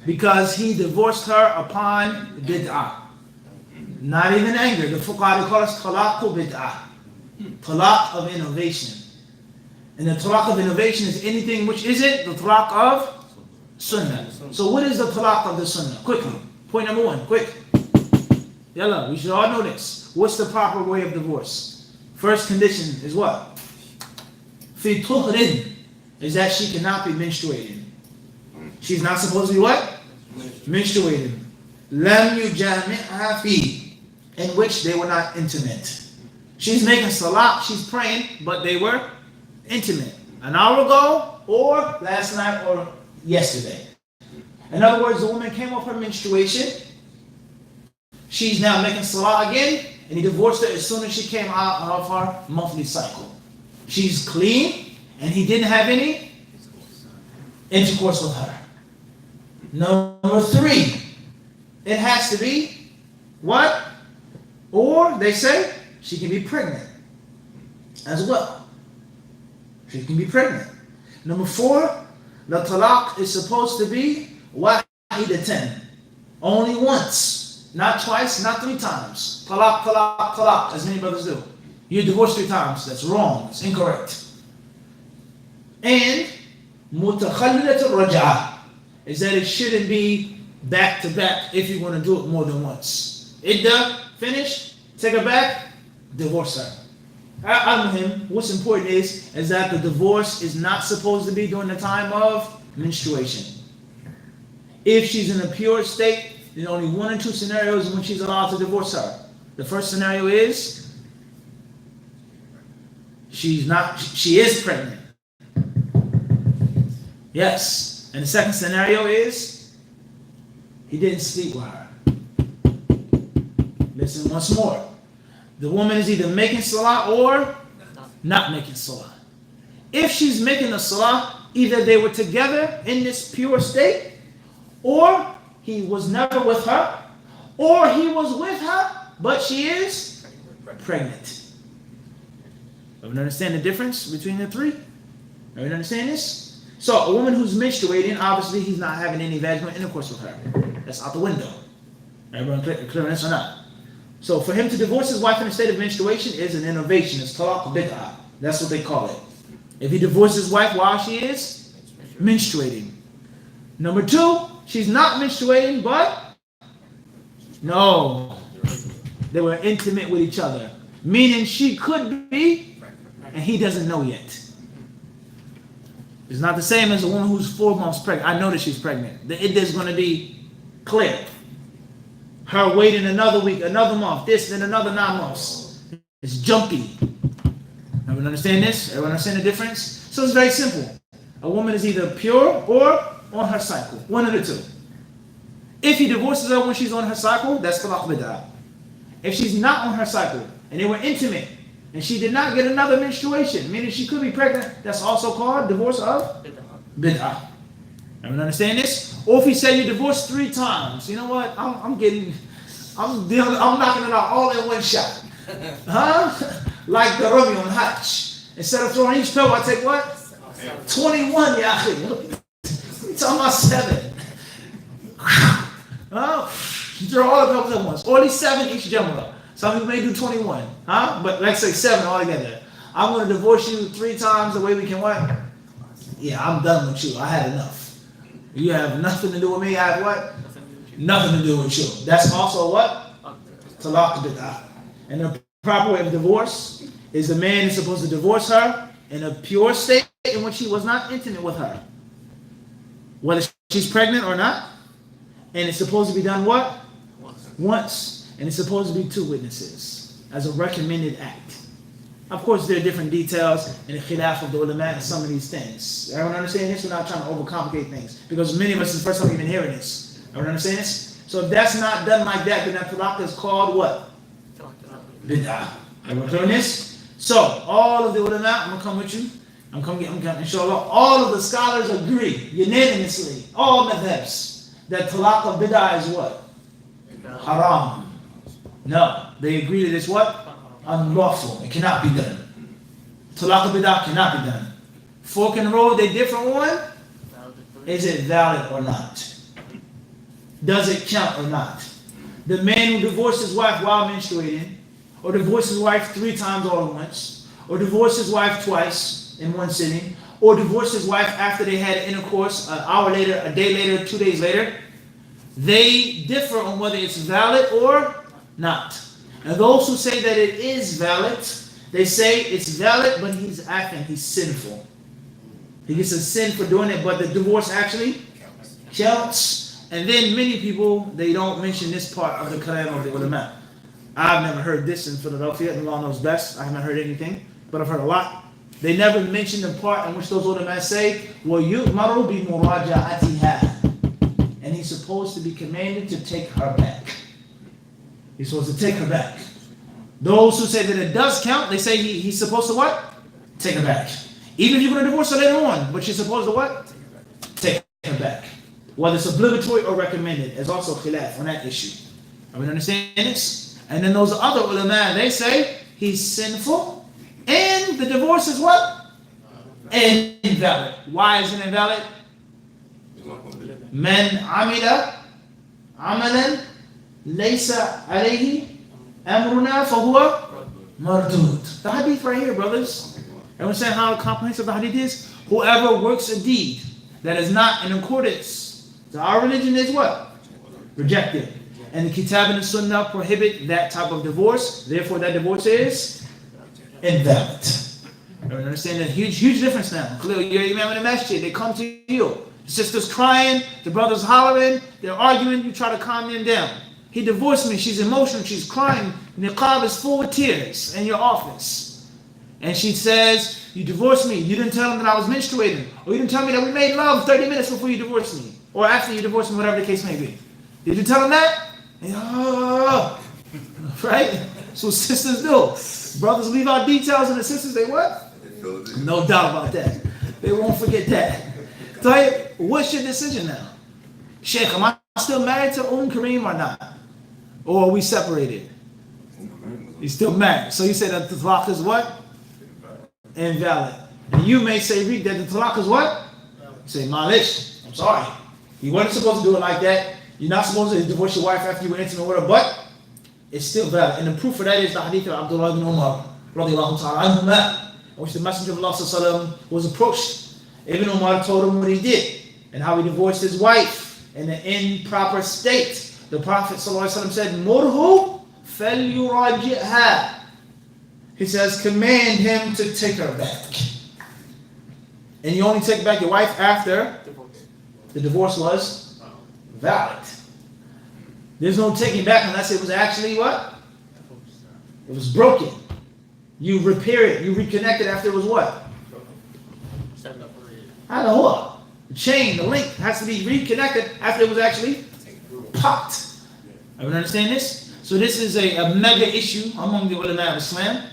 Because he divorced her upon bid'ah. Not even anger. The fuqaha call us talaqu bid'ah. Talaq of innovation. And the talaq of innovation is anything which isn't the talaq of sunnah. So what is the talaq of the sunnah? Quickly. Point number one. Quick. Yalla, we should all know this. What's the proper way of divorce? First condition is what? Fi tuhrin, is that she cannot be menstruating. She's not supposed to be what? Menstruating. Lam yujami'ha fi, in which they were not intimate. She's making salat, she's praying, but they were intimate. An hour ago, or last night, or yesterday. In other words, the woman came off her menstruation. She's now making salah again, and he divorced her as soon as she came out of her monthly cycle. She's clean, and he didn't have any intercourse with her. Number three, it has to be what? Or they say she can be pregnant as well. She can be pregnant. Number four, the talaq is supposed to be wahidatan, only once, not twice, not three times. Talaq, talaq, talaq, as many brothers do. You're divorced 3 times. That's wrong. It's incorrect. And mutakhallilat al-raj'ah is that it shouldn't be back to back if you're going to do it more than once. Idda, finish, take her back, divorce her. Al-Muhim, what's important is that the divorce is not supposed to be during the time of menstruation. If she's in a pure state, then only 1 or 2 scenarios when she's allowed to divorce her. The first scenario is she is pregnant. Yes. And the second scenario is he didn't sleep with her. Listen once more. The woman is either making salah or not making salah. If she's making the salah, either they were together in this pure state, or he was never with her, or he was with her, but she is pregnant. Everyone understand the difference between the three? Everyone understand this? So a woman who's menstruating, obviously he's not having any vaginal intercourse with her. That's out the window. Everyone clear on this or not? So for him to divorce his wife in a state of menstruation is an innovation. It's talaq bid'ah. That's what they call it. If he divorces his wife while she is menstruating. Number 2, she's not menstruating, but no, they were intimate with each other. Meaning she could be and he doesn't know yet. It's not the same as a woman who's 4 months pregnant. I know that she's pregnant. The iddah is going to be clear. Her waiting another week, another month, this, then another 9 months. It's jumpy. Everyone understand this? Everyone understand the difference? So it's very simple. A woman is either pure or on her cycle. One of the two. If he divorces her when she's on her cycle, that's talaq bid'ah. If she's not on her cycle and they were intimate and she did not get another menstruation, meaning she could be pregnant, that's also called divorce of bid'ah. Everyone understand this? Or if he said you divorced 3 times, you know what? I'm knocking it out all in one shot. Huh? Like the Rumi on Hajj. Instead of throwing each pebble, I take what? 21, yaqi. You're talking about 7. You throw all the pebbles at once. Or at least 7 each jamra. Some people may do 21. But let's say 7 altogether. I'm going to divorce you 3 times the way we can what? Yeah, I'm done with you. I had enough. You have nothing to do with me. I have what? Nothing to do with you. That's also what? Talaq bid'ah. And the proper way of divorce is the man is supposed to divorce her in a pure state in which he was not intimate with her. Whether she's pregnant or not. And it's supposed to be done what? Once. And it's supposed to be 2 witnesses as a recommended act. Of course, there are different details in the khilaf of the ulama and some of these things. Everyone understand this? We're not trying to overcomplicate things. Because many of us is the first time even hearing this. Everyone understand this? So if that's not done like that, then that talaq is called what? Bid'ah. Everyone clear on this? So, all of the ulama, I'm going to come with you. I'm coming, inshallah. All of the scholars agree, unanimously, all madhabs, that talaq of bid'ah is what? Haram. No. They agree that it's what? Unlawful. It cannot be done. Talaq of bid'ah cannot be done. Fork in the road, they differ on? Is it valid or not? Does it count or not? The man who divorced his wife while menstruating, or divorced his wife 3 times all at once, or divorced his wife twice in one sitting, or divorced his wife after they had intercourse an hour later, a day later, 2 days later, they differ on whether it's valid or not. And those who say that it is valid, they say it's valid, but he's acting, he's sinful. He gets a sin for doing it, but the divorce actually counts. And then many people, they don't mention this part of the kalam of the ulama. I've never heard this in Philadelphia, and Allah knows best. I haven't heard anything, but I've heard a lot. They never mention the part in which those ulama say, وَيُؤْمَرُ بِمُرَاجَعَتِهَا. And he's supposed to be commanded to take her back. He's supposed to take her back. Those who say that it does count, they say he's supposed to what? Take her back. Even if you're going to divorce her later on, but she's supposed to what? Take her back. Whether it's obligatory or recommended, is also khilaf on that issue. Are we understanding this? And then those other ulama, they say he's sinful and the divorce is what? Invalid. Why is it invalid? Man amila amalan laysa alayhi amruna fahuwa mardud. The hadith right here, brothers. Everyone saying how comprehensive the hadith is? Whoever works a deed that is not in accordance to our religion is what? Rejected. And the Kitab and the Sunnah prohibit that type of divorce. Therefore, that divorce is invalid. Everyone understand that huge difference now. Clearly, you're imam in the masjid. They come to you. The sister's crying. The brother's hollering. They're arguing. You try to calm them down. He divorced me. She's emotional. She's crying. Niqab is full of tears in your office. And she says, you divorced me. You didn't tell him that I was menstruating. Or you didn't tell me that we made love 30 minutes before you divorced me. Or after you divorced me, whatever the case may be. Did you tell him that? Right? So sisters do. Brothers leave out details and the sisters, they what? No doubt about that. They won't forget that. So what's your decision now? Sheikh, am I still married to Kareem or not? Or are we separated? He's still married. So you say that the talaq is what? Invalid. And you may say, Reed, that the talaq is what? Say, malish, I'm sorry. You weren't supposed to do it like that. You're not supposed to divorce your wife after you were intimate with her, but it's still valid. And the proof for that is the hadith of Abdullah ibn Umar, radiallahu ta'ala anhuma, in which the Messenger of Allah sallallahu was approached. Ibn Umar told him what he did and how he divorced his wife in an improper state. The Prophet sallallahu said, Murhu falyuraji'ha. He says, command him to take her back. And you only take back your wife after the divorce was valid. There's no taking back unless it was actually what? It was broken. You repair it, you reconnect it after it was what? The chain, the link has to be reconnected after it was actually popped. Everyone understand this? So this is a mega issue among the ulama of Islam.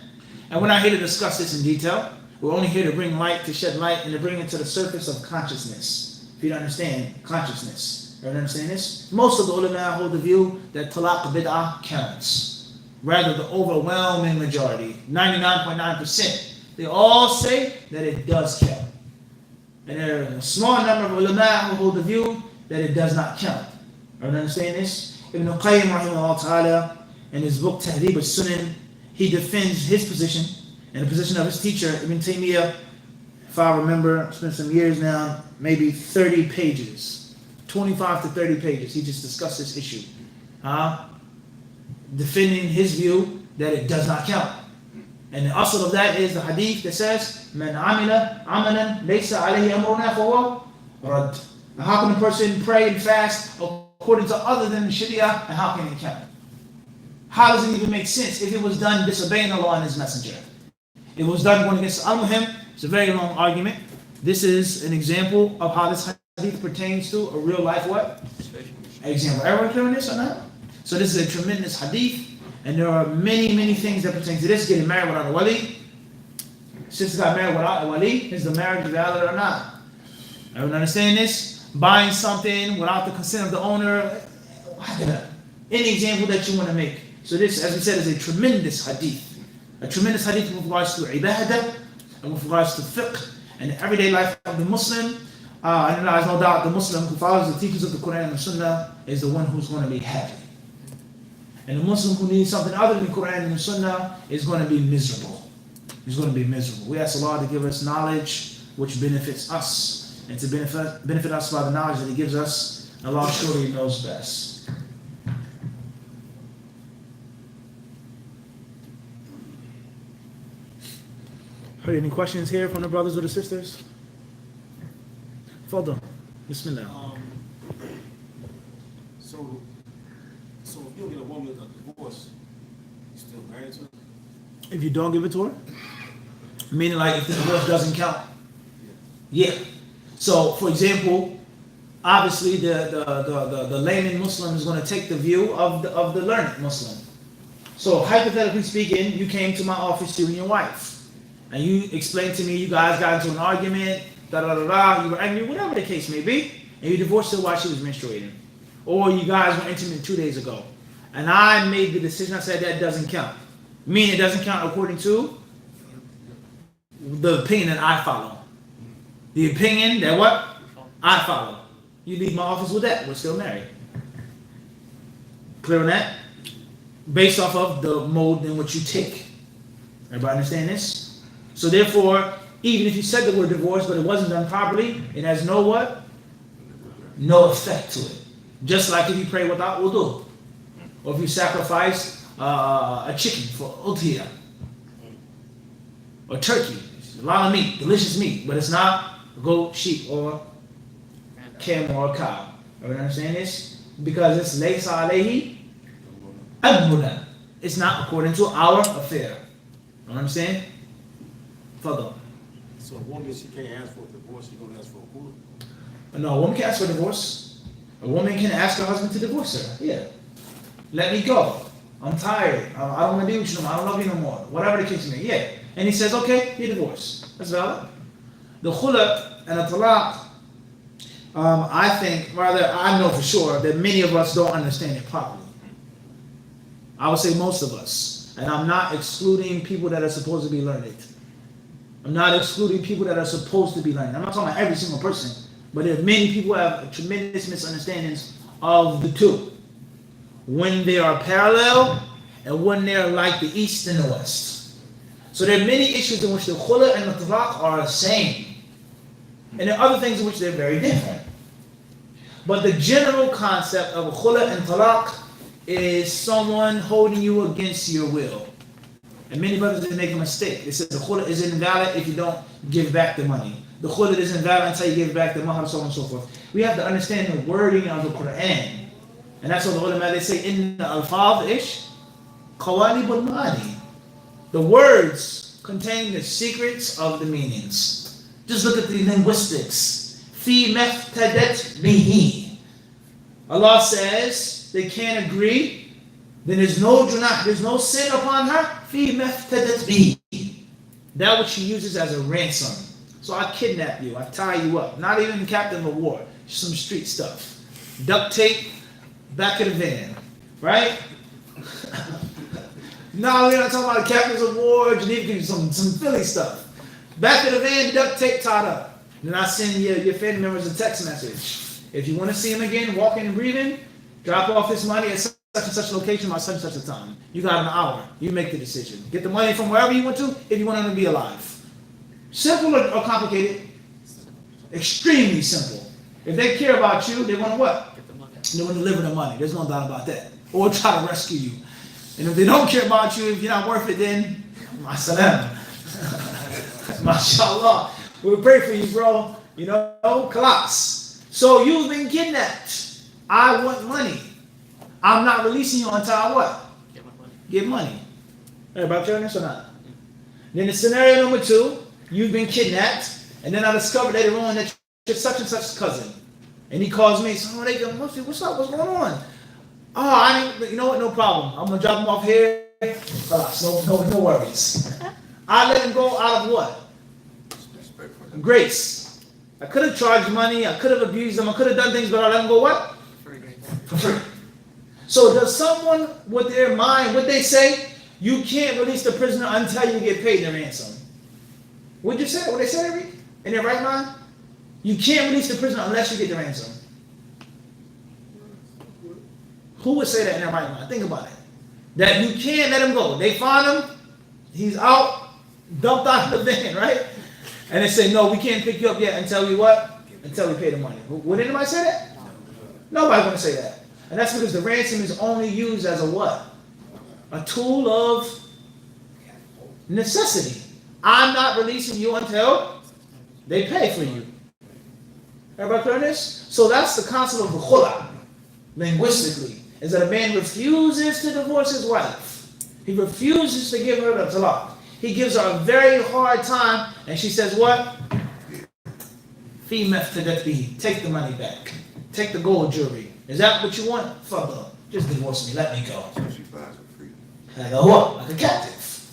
And we're not here to discuss this in detail. We're only here to bring light, to shed light, and to bring it to the surface of consciousness. If you don't understand consciousness. Everyone understand this? Most of the ulama hold the view that talaq bid'ah counts. Rather, the overwhelming majority, 99.9%, they all say that it does count. And there are a small number of ulama who hold the view that it does not count. Everyone understand this? Ibn Qayyim rahimahullah ta'ala, in his book Hadith al-Sunan, he defends his position and the position of his teacher, Ibn Taymiyyah. If I remember, it's been some years now, maybe 30 pages, 25 to 30 pages. He just discussed this issue. Defending his view that it does not count. And the asl of that is the hadith that says, Man amila amalan laysa alayhi amruna fahuwa rad. How can a person pray and fast according to other than the Sharia, and how can it count? How does it even make sense if it was done disobeying Allah and His Messenger? It was done going against Al-Muhim. It's a very long argument. This is an example of how this hadith pertains to a real life what? Example. Everyone clear on this or not? So this is a tremendous hadith, and there are many, many things that pertain to this. Getting married without a wali. Sister got married without a wali. Is the marriage valid or not? Everyone understand this? Buying something without the consent of the owner. Any example that you want to make. So this, as we said, is a tremendous hadith. A tremendous hadith with regards to ibadah, and with regards to fiqh, and the everyday life of the Muslim. And there's no doubt the Muslim who follows the teachings of the Quran and the Sunnah is the one who's going to be happy. And the Muslim who needs something other than the Quran and the Sunnah is going to be miserable. He's going to be miserable. We ask Allah to give us knowledge which benefits us, and to benefit us by the knowledge that He gives us. Allah surely knows best. Any questions here from the brothers or the sisters? Fadal. Bismillah. So if you don't get a woman a divorce, you still married to her? If you don't give it to her? Meaning like if the divorce doesn't count? Yeah. So for example, obviously the layman Muslim is going to take the view of the learned Muslim. So hypothetically speaking, you came to my office, you and your wife. And you explained to me, you guys got into an argument, you were angry, whatever the case may be, and you divorced her while she was menstruating. Or you guys were intimate 2 days ago. And I made the decision, I said that doesn't count. Meaning it doesn't count according to the opinion that I follow. The opinion that what? I follow. You leave my office with that, we're still married. Clear on that? Based off of the mode in which you take. Everybody understand this? So therefore, even if you said that we're divorced, but it wasn't done properly, it has no what? No effect to it. Just like if you pray without wudu, or if you sacrifice a chicken for udhiyah, or turkey. It's a lot of meat, delicious meat, but it's not a goat, sheep, or camel, or cow. Everyone understand this? Because it's laysa alayhi amruna. It's not according to our affair. You understand? Further. So a woman, she can't ask for a divorce, she gonna ask for a khula? No, a woman can ask for a divorce. A woman can ask her husband to divorce her. Yeah. Let me go. I'm tired. I don't want to be with you no more. I don't love you no more. Whatever the case may be. Yeah. And he says, okay, you're divorced. That's valid. The khula and the talaq, I think, rather, I know for sure that many of us don't understand it properly. I would say most of us. And I'm not excluding people that are supposed to be learned. I'm not excluding people that are supposed to be learning. I'm not talking about every single person, but there are many people who have tremendous misunderstandings of the two. When they are parallel and when they're like the East and the West. So there are many issues in which the khula and the talaq are the same. And there are other things in which they're very different. But the general concept of khula and talaq is someone holding you against your will. And many brothers they make a mistake. They said the khula is invalid if you don't give back the money. The khula is invalid until you give back the mahar, so on and so forth. We have to understand the wording of the Quran. And that's what the ulama they say, inna al-fadh ish qawalib al-ma'ani. The words contain the secrets of the meanings. Just look at the linguistics. Fi maftadat bihi. Allah says they can't agree. Then there's no junah, there's no sin upon her. Fi maftadat bihi. That which she uses as a ransom. So I kidnap you, I tie you up. Not even captain of war, some street stuff. Duct tape, back of the van, right? No, we're not talking about captains of war, Geneva, some Philly stuff. Back of the van, duct tape tied up. Then I send your family members a text message. If you want to see him again, walking and breathing, drop off this money at such and such location by such and such a time. You got an hour. You make the decision. Get the money from wherever you want to if you want him to be alive. Simple or complicated? Extremely simple. If they care about you, they want to what? They want to deliver the money. There's no doubt about that. Or try to rescue you. And if they don't care about you, if you're not worth it, then masalam. MashaAllah. We'll pray for you, bro. You know, collapse. So you've been kidnapped. I want money. I'm not releasing you until I what? Get money. Everybody clear on this or not? Then the scenario number 2, you've been kidnapped, and then I discovered later on that you're such and such cousin. And he calls me, so what's up? What's going on? Oh, you know what? No problem. I'm gonna drop him off here. No worries. I let him go out of what? Grace. I could have charged money. I could have abused him. I could have done things, but I let him go what? For free. So does someone with their mind, would they say, you can't release the prisoner until you get paid the ransom? Would you say? Would they say that in their right mind? You can't release the prisoner unless you get the ransom. Who would say that in their right mind? Think about it. That you can't let him go. They find him, he's out, dumped out of the van, right? And they say, no, we can't pick you up yet until we what? Until we pay the money. Would anybody say that? Nobody's going to say that. And that's because the ransom is only used as a what? A tool of necessity. I'm not releasing you until they pay for you. Everybody clear on this? So that's the concept of the khula, linguistically, is that a man refuses to divorce his wife. He refuses to give her the talaq. He gives her a very hard time, and she says what? Fi maftadat bihi. Take the money back. Take the gold jewelry. Is that what you want? Fuck up. Just divorce me. Let me go. And I go, what? Like a captive.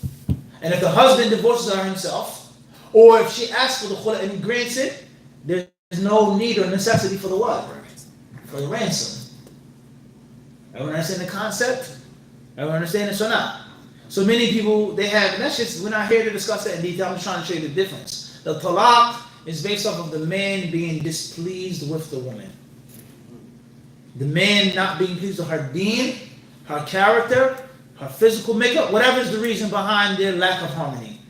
And if the husband divorces her himself, or if she asks for the khula and he grants it, there's no need or necessity for the what? For the ransom. Everyone understand the concept? Everyone understand this or not? So many people, they have, and that's just, we're not here to discuss that in detail. I'm just trying to show you the difference. The talaq is based off of the man being displeased with the woman. The man not being pleased with her deen, her character, her physical makeup, whatever is the reason behind their lack of harmony.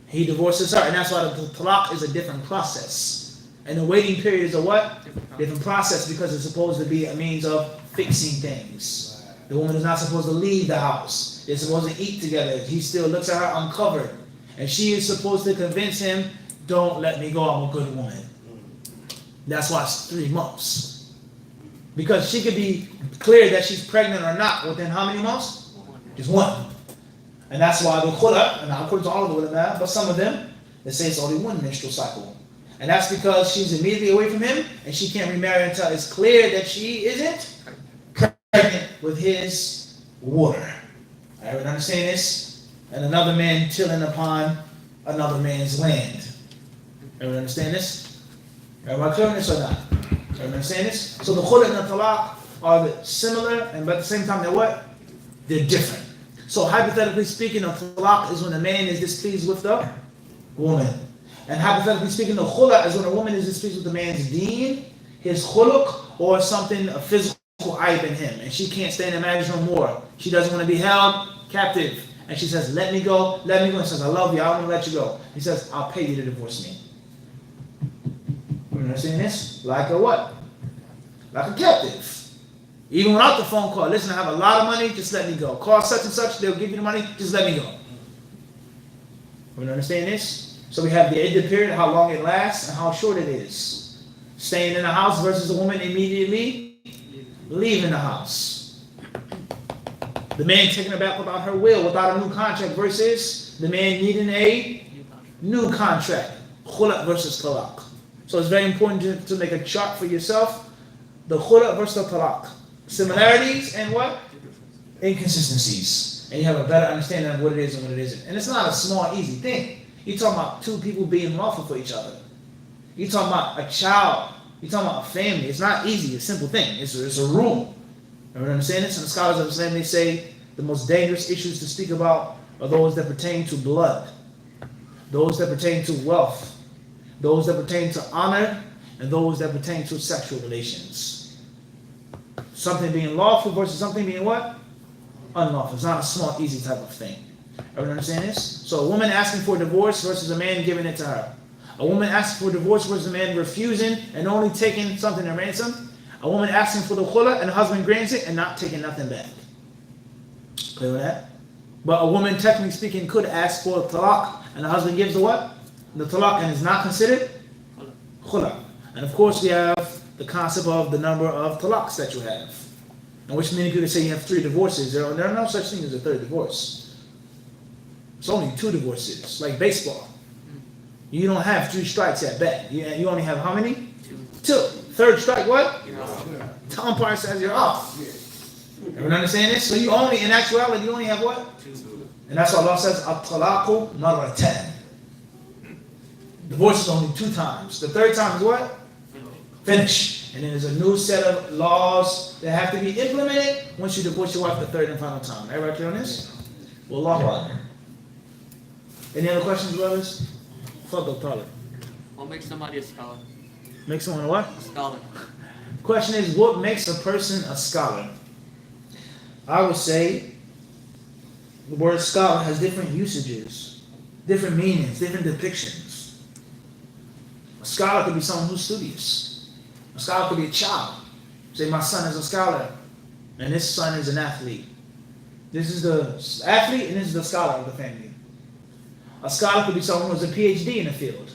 He divorces her, and that's why the talaq is a different process. And the waiting period is a what? Different process, because it's supposed to be a means of fixing things. The woman is not supposed to leave the house. They're supposed to eat together. He still looks at her uncovered. And she is supposed to convince him, don't let me go, I'm a good woman. That's why it's 3 months. Because she could be clear that she's pregnant or not within how many months? Just 1. And that's why the khula, and according to all of the ulama, but some of them, they say it's only 1 menstrual cycle. And that's because she's immediately away from him, and she can't remarry until it's clear that she isn't pregnant with his water. Everyone understand this? And another man tilling upon another man's land. Everyone understand this? Everybody clear on this or not? Everyone understand this? So the khula and the talaq are similar, and but at the same time they're what? They're different. So hypothetically speaking, the talaq is when a man is displeased with the woman. And hypothetically speaking, the khula is when a woman is displeased with the man's deen, his khuluq, or something, a physical aib in him. And she can't stay in the marriage no more. She doesn't want to be held captive. And she says, let me go, let me go. And says, I love you, I want to let you go. He says, I'll pay you to divorce me. You understand this? Like a what? Like a captive. Even without the phone call, listen, I have a lot of money, just let me go. Call such and such, they'll give you the money, just let me go. We understand this? So we have the iddah period, how long it lasts, and how short it is. Staying in the house versus a woman immediately leaving the house. The man taking her back without her will, without a new contract, versus the man needing a new contract. Khula versus talaq. So it's very important to make a chart for yourself. The khula versus the talaq. Similarities and what? Inconsistencies. And you have a better understanding of what it is and what it isn't. And it's not a small, easy thing. You're talking about two people being lawful for each other. You're talking about a child. You're talking about a family. It's not easy, it's a simple thing. It's a rule. Everyone understand this? And the scholars of Islam, they say the most dangerous issues to speak about are those that pertain to blood, those that pertain to wealth, those that pertain to honor, and those that pertain to sexual relations. Something being lawful versus something being what? Unlawful. It's not a small, easy type of thing. Everyone understand this? So a woman asking for a divorce versus a man giving it to her. A woman asking for a divorce versus a man refusing and only taking something in ransom. A woman asking for the khula and the husband grants it and not taking nothing back. Clear with that? But a woman, technically speaking, could ask for talaq and the husband gives the what? The talaq, and is not considered khula. And of course we have the concept of the number of talaqs that you have. In which many people say you have 3 divorces. There are no such thing as a third divorce. It's only 2 divorces, like baseball. You don't have 3 strikes at bat. You only have how many? 2. Third strike, what? The umpire says you're off. Everyone understand this? So you only, in actuality, you only have what? 2. And that's why Allah says, at-talaqu marratan. Divorce is only 2 times. The third time is what? Finish. And then there's a new set of laws that have to be implemented once you divorce your wife the third and final time. Everybody clear on this? Wallahu a'lam. Any other questions, brothers? Fadl, Talib. What makes somebody a scholar? Make someone a what? A scholar. Question is, what makes a person a scholar? I would say the word scholar has different usages, different meanings, different depictions. A scholar could be someone who's studious. A scholar could be a child. Say, my son is a scholar, and this son is an athlete. This is the athlete, and this is the scholar of the family. A scholar could be someone who has a PhD in a field.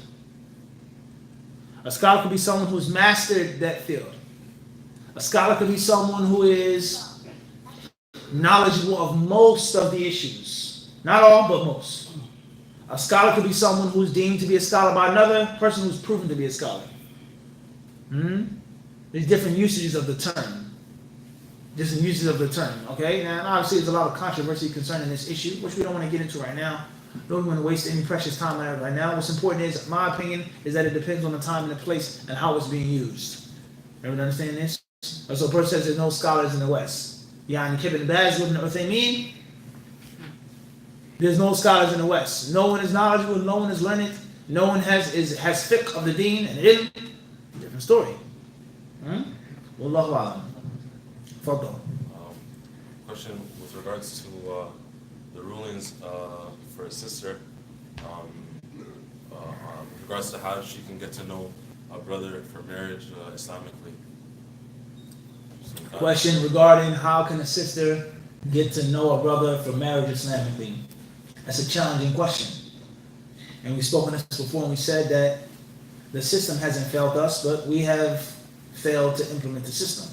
A scholar could be someone who's mastered that field. A scholar could be someone who is knowledgeable of most of the issues. Not all, but most. A scholar could be someone who's deemed to be a scholar by another person who's proven to be a scholar. There's different usages of the term. Different usages of the term, okay? Now, obviously, there's a lot of controversy concerning this issue, which we don't want to get into right now. Don't want to waste any precious time on it right now. What's important is, my opinion, is that it depends on the time and the place and how it's being used. Everyone understand this? So a person says there's no scholars in the West. Yani Ibn Baz, Ibn Uthaymeen, there's no scholars in the West. No one is knowledgeable, no one is learned, no one has fiqh of the deen and ilm. Different story. Wallahu a'lam. Fadl. Question with regards to the rulings for a sister, with regards to how she can get to know a brother for marriage Islamically. Question regarding how can a sister get to know a brother for marriage Islamically? That's a challenging question. And we've spoken this before, and we said that the system hasn't failed us, but we have failed to implement the system.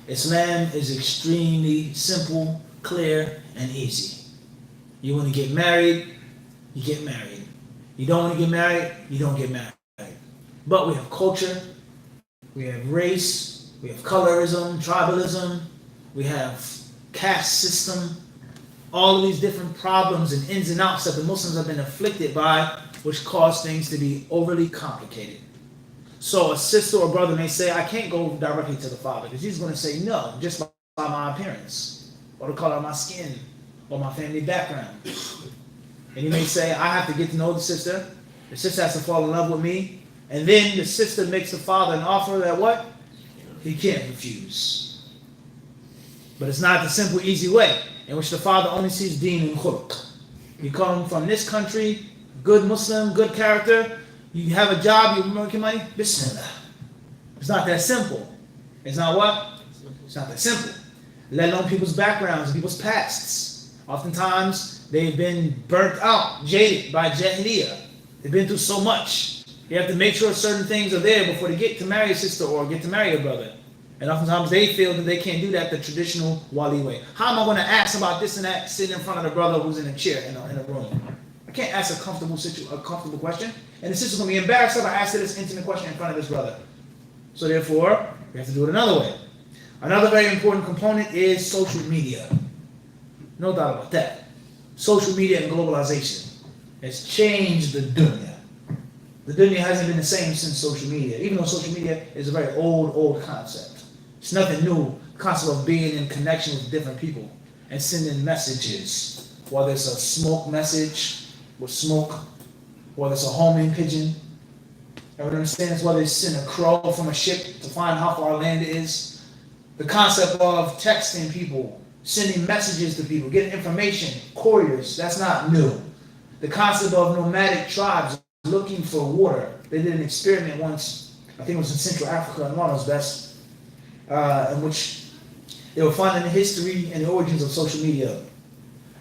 Islam is extremely simple, clear, and easy. You want to get married, you get married. You don't want to get married, you don't get married. But we have culture, we have race, we have colorism, tribalism, we have caste system, all of these different problems and ins and outs that the Muslims have been afflicted by, which cause things to be overly complicated. So a sister or brother may say, I can't go directly to the father, because he's going to say no, just by my appearance, or the color of my skin, or my family background. And he may say, I have to get to know the sister has to fall in love with me, and then the sister makes the father an offer that what? He can't refuse. But it's not the simple, easy way, in which the father only sees deen and khulq. You come from this country, good Muslim, good character, you have a job, you make your money, bismillah. It's not that simple. It's not what? It's not that simple. Let alone people's backgrounds, people's pasts. Oftentimes, They've been burnt out, jaded by Jahiliyyah. They've been through so much. You have to make sure certain things are there before they get to marry a sister or get to marry a brother. And oftentimes they feel that they can't do that the traditional wali way. How am I going to ask about this and that sitting in front of the brother who's in a chair in a room? I can't ask a comfortable question. And the sister's going to be embarrassed if I ask her this intimate question in front of this brother. So therefore, we have to do it another way. Another very important component is social media. No doubt about that. Social media and globalization has changed the dunya. The dunya hasn't been the same since social media, even though social media is a very old concept. It's nothing new. The concept of being in connection with different people and sending messages, whether it's a smoke message with smoke, whether it's a homing pigeon, everyone understands, whether it's send a crow from a ship to find how far land is. The concept of texting people, sending messages to people, getting information, couriers, that's not new. The concept of nomadic tribes looking for water. They did an experiment once, I think it was in Central Africa, and one of those best, in which they were finding the history and the origins of social media.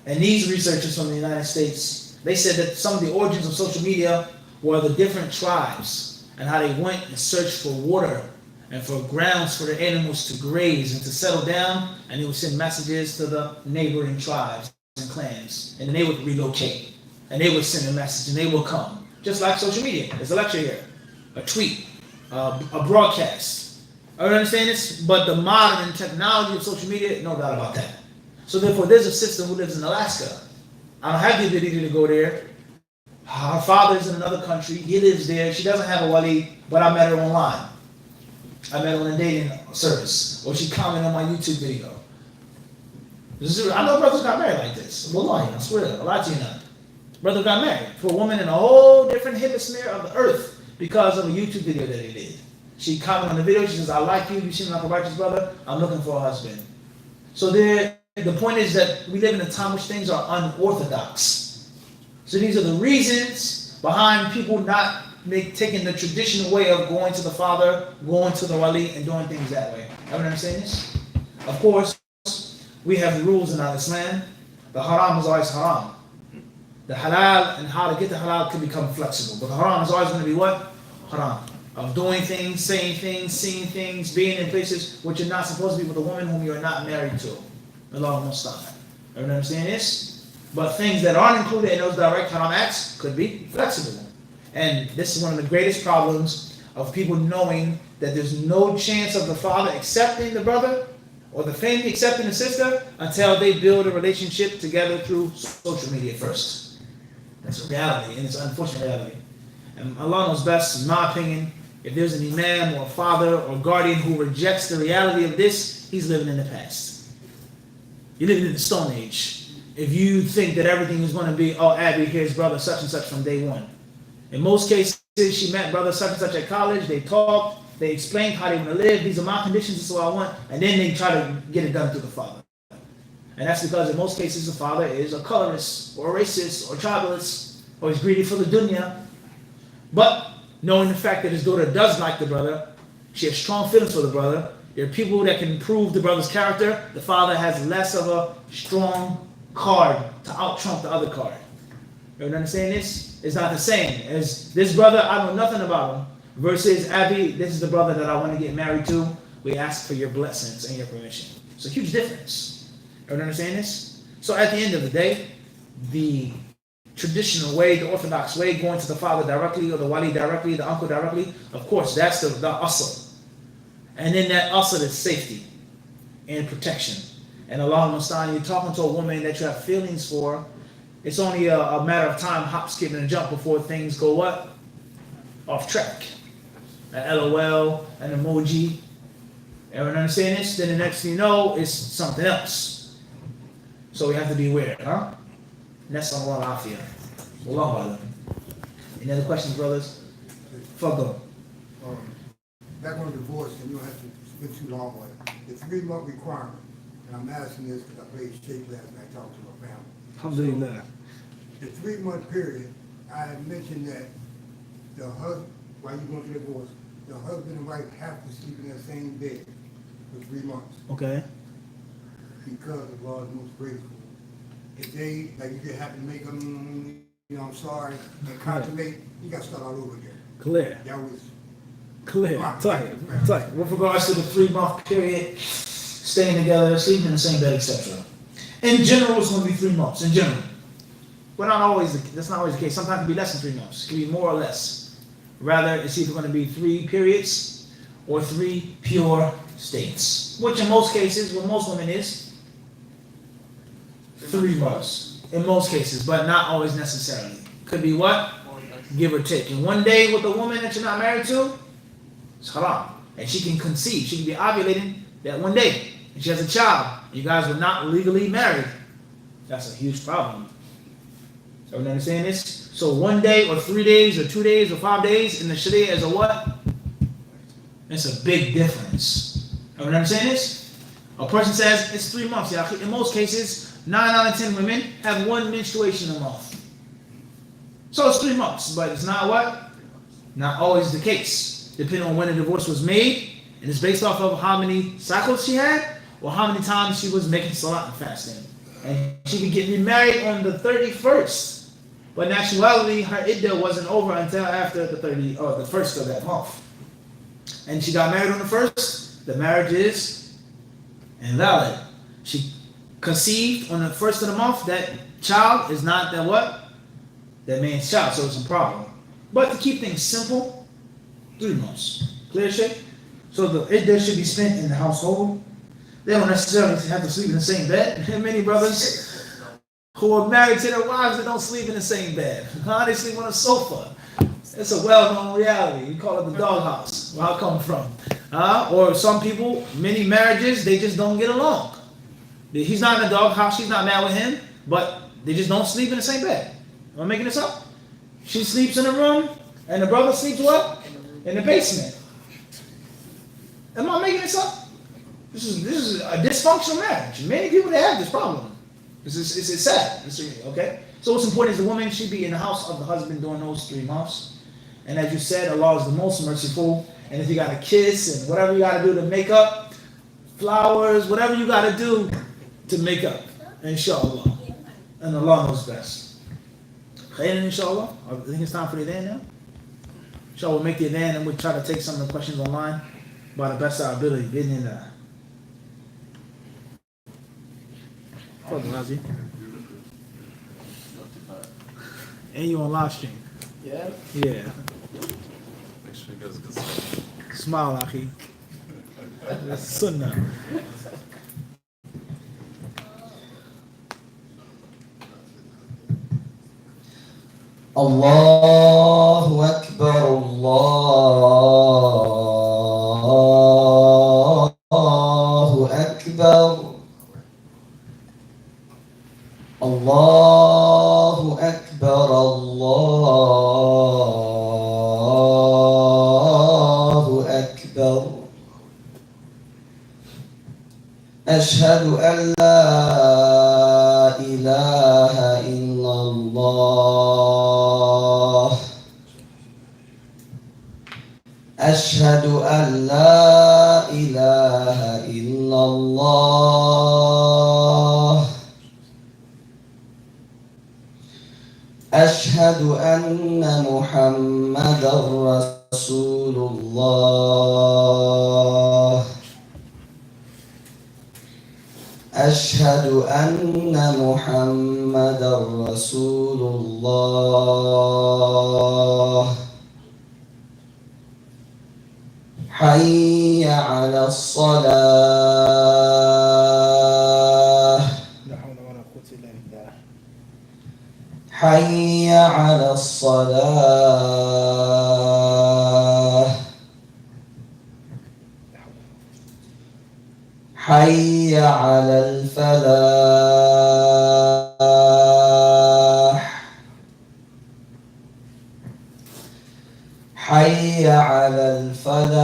And these researchers from the United States, they said that some of the origins of social media were the different tribes and how they went and searched for water and for grounds for the animals to graze and to settle down, and they would send messages to the neighboring tribes and clans, and then they would relocate, and they would send a message, and they would come. Just like social media. There's a lecture here, a tweet, a broadcast. I don't understand this, but the modern technology of social media, no doubt about that. So therefore, there's a sister who lives in Alaska. I don't have the ability to go there. Her father's in another country. He lives there. She doesn't have a wali, but I met her online. I met her on a dating service, or she commented on my YouTube video. I know brothers got married like this. Wallahi, I swear, a lot to you now. Brother got married for a woman in a whole different hemisphere of the earth because of a YouTube video that he did. She commented on the video. She says, "I like you. You seem like a righteous brother. I'm looking for a husband." So the point is that we live in a time which things are unorthodox. So these are the reasons behind people not taking the traditional way of going to the father, going to the wali, and doing things that way. Everyone understand this? Of course, we have rules in our Islam. The haram is always haram. The halal and how to get the halal can become flexible. But the haram is always going to be what? Haram. Of doing things, saying things, seeing things, being in places which you're not supposed to be with a woman whom you're not married to. Allah musta'an. Everyone understand this? But things that aren't included in those direct haram acts could be flexible. And this is one of the greatest problems of people knowing that there's no chance of the father accepting the brother or the family accepting the sister until they build a relationship together through social media first. That's a reality, and it's an unfortunate reality. And Allah knows best, in my opinion. If there's an imam or a father or guardian who rejects the reality of this, he's living in the past. You're living in the Stone Age. If you think that everything is going to be, oh, Abby, here's brother such and such from day one. In most cases, she met brother such and such at college, they talked, they explained how they want to live, these are my conditions, this is what I want, and then they try to get it done through the father. And that's because in most cases the father is a colorist, or a racist, or tribalist, or he's greedy for the dunya. But knowing the fact that his daughter does like the brother, she has strong feelings for the brother, there are people that can prove the brother's character, the father has less of a strong card to out-trump the other card. You understand this? It's not the same as this brother, I know nothing about him, versus Abby, this is the brother that I want to get married to. We ask for your blessings and your permission. It's a huge difference. You understand this? So at the end of the day, the traditional way, the orthodox way, going to the father directly or the wali directly, the uncle directly, of course, that's the asl. And then that asl is safety and protection. And Allah Musta'an, you're talking to a woman that you have feelings for, it's only a matter of time, hop, skip, and a jump before things go what? Off track. An LOL, an emoji. Everyone understand this? Then the next thing you know, it's something else. So we have to be aware, huh? Nas'Allahu al-afiyah. Wallahu a'lam. Any other questions, brothers? Fadl. Back on divorce, and you don't have to spend too long on it. The 3-month requirement, and I'm asking this because I played shake last night, talked to my family. Alhamdulillah. The 3-month period, I had mentioned that the husband, while you're going through divorce, the husband and wife have to sleep in the same bed for 3 months Okay. because of God's most graceful if they, like, you have to make them, you know, I'm sorry, and consummate, you gotta start all over again. Clear. That was, Clear. Tight. With regards to the 3-month period, staying together, sleeping in the same bed, etc. In general, it's going to be 3 months. In general, but that's not always the case. Sometimes it can be less than 3 months. It can be more or less. Rather, it's either going to be 3 periods or 3 pure states, which in most cases, what most women is 3 months. In most cases, but not always necessarily. Could be what? Give or take. And one day with a woman that you're not married to, it's haram. And she can conceive. She can be ovulating that one day. And she has a child. You guys were not legally married. That's a huge problem. Everyone understand this? So 1 day or 3 days or 2 days or 5 days in the Sharia is a what? It's a big difference. Everyone understand this? A person says it's 3 months. In most cases, 9 out of 10 women have 1 menstruation a month. So it's 3 months, but it's not what? Not always the case. Depending on when the divorce was made, and it's based off of how many cycles she had, or how many times she was making salat and fasting. And she could get remarried on the 31st, but in actuality, her iddah wasn't over until after the 1st of that month. And she got married on the 1st, the marriage is invalid. She conceived on the 1st of the month, that child is not that what? That man's child, so it's a problem. But to keep things simple, 3 months. Clear, Sheikh? So the iddah should be spent in the household. They don't necessarily have to sleep in the same bed. Many brothers who are married to their wives that don't sleep in the same bed. They sleep on a sofa. It's a well-known reality. You call it the doghouse. Where I come from. Or some people, many marriages, they just don't get along. He's not in the doghouse. She's not mad with him, but they just don't sleep in the same bed. Am I making this up? She sleeps in a room, and the brother sleeps what? In the basement. Am I making this up? This is a dysfunctional marriage. Many people, they have this problem. It's sad. Okay? So what's important is the woman should be in the house of the husband during those 3 months. And as you said, Allah is the most merciful. And if you got to kiss and whatever you got to do to make up, flowers, whatever you got to do to make up, inshallah. And Allah knows best. Khairan, inshallah. I think it's time for the adhan now. Inshallah, we'll make the adhan and we'll try to take some of the questions online by the best of our ability. Bidnillah. And you on live stream. Yeah? Yeah. Make sure you guys can Smile, Akhi. That's sunnah. Allahu Akbar, Allahu Akbar. Allahu Akbar, Allahu Akbar. Ashhadu an la ilaha illallah. Ashhadu an la ilaha illallah. أشهد أن محمدا رسول الله. أشهد أن محمدا رسول الله. حي على الصلاة. حي على الصلاة. حي على الفلاح. حي على الفلاح.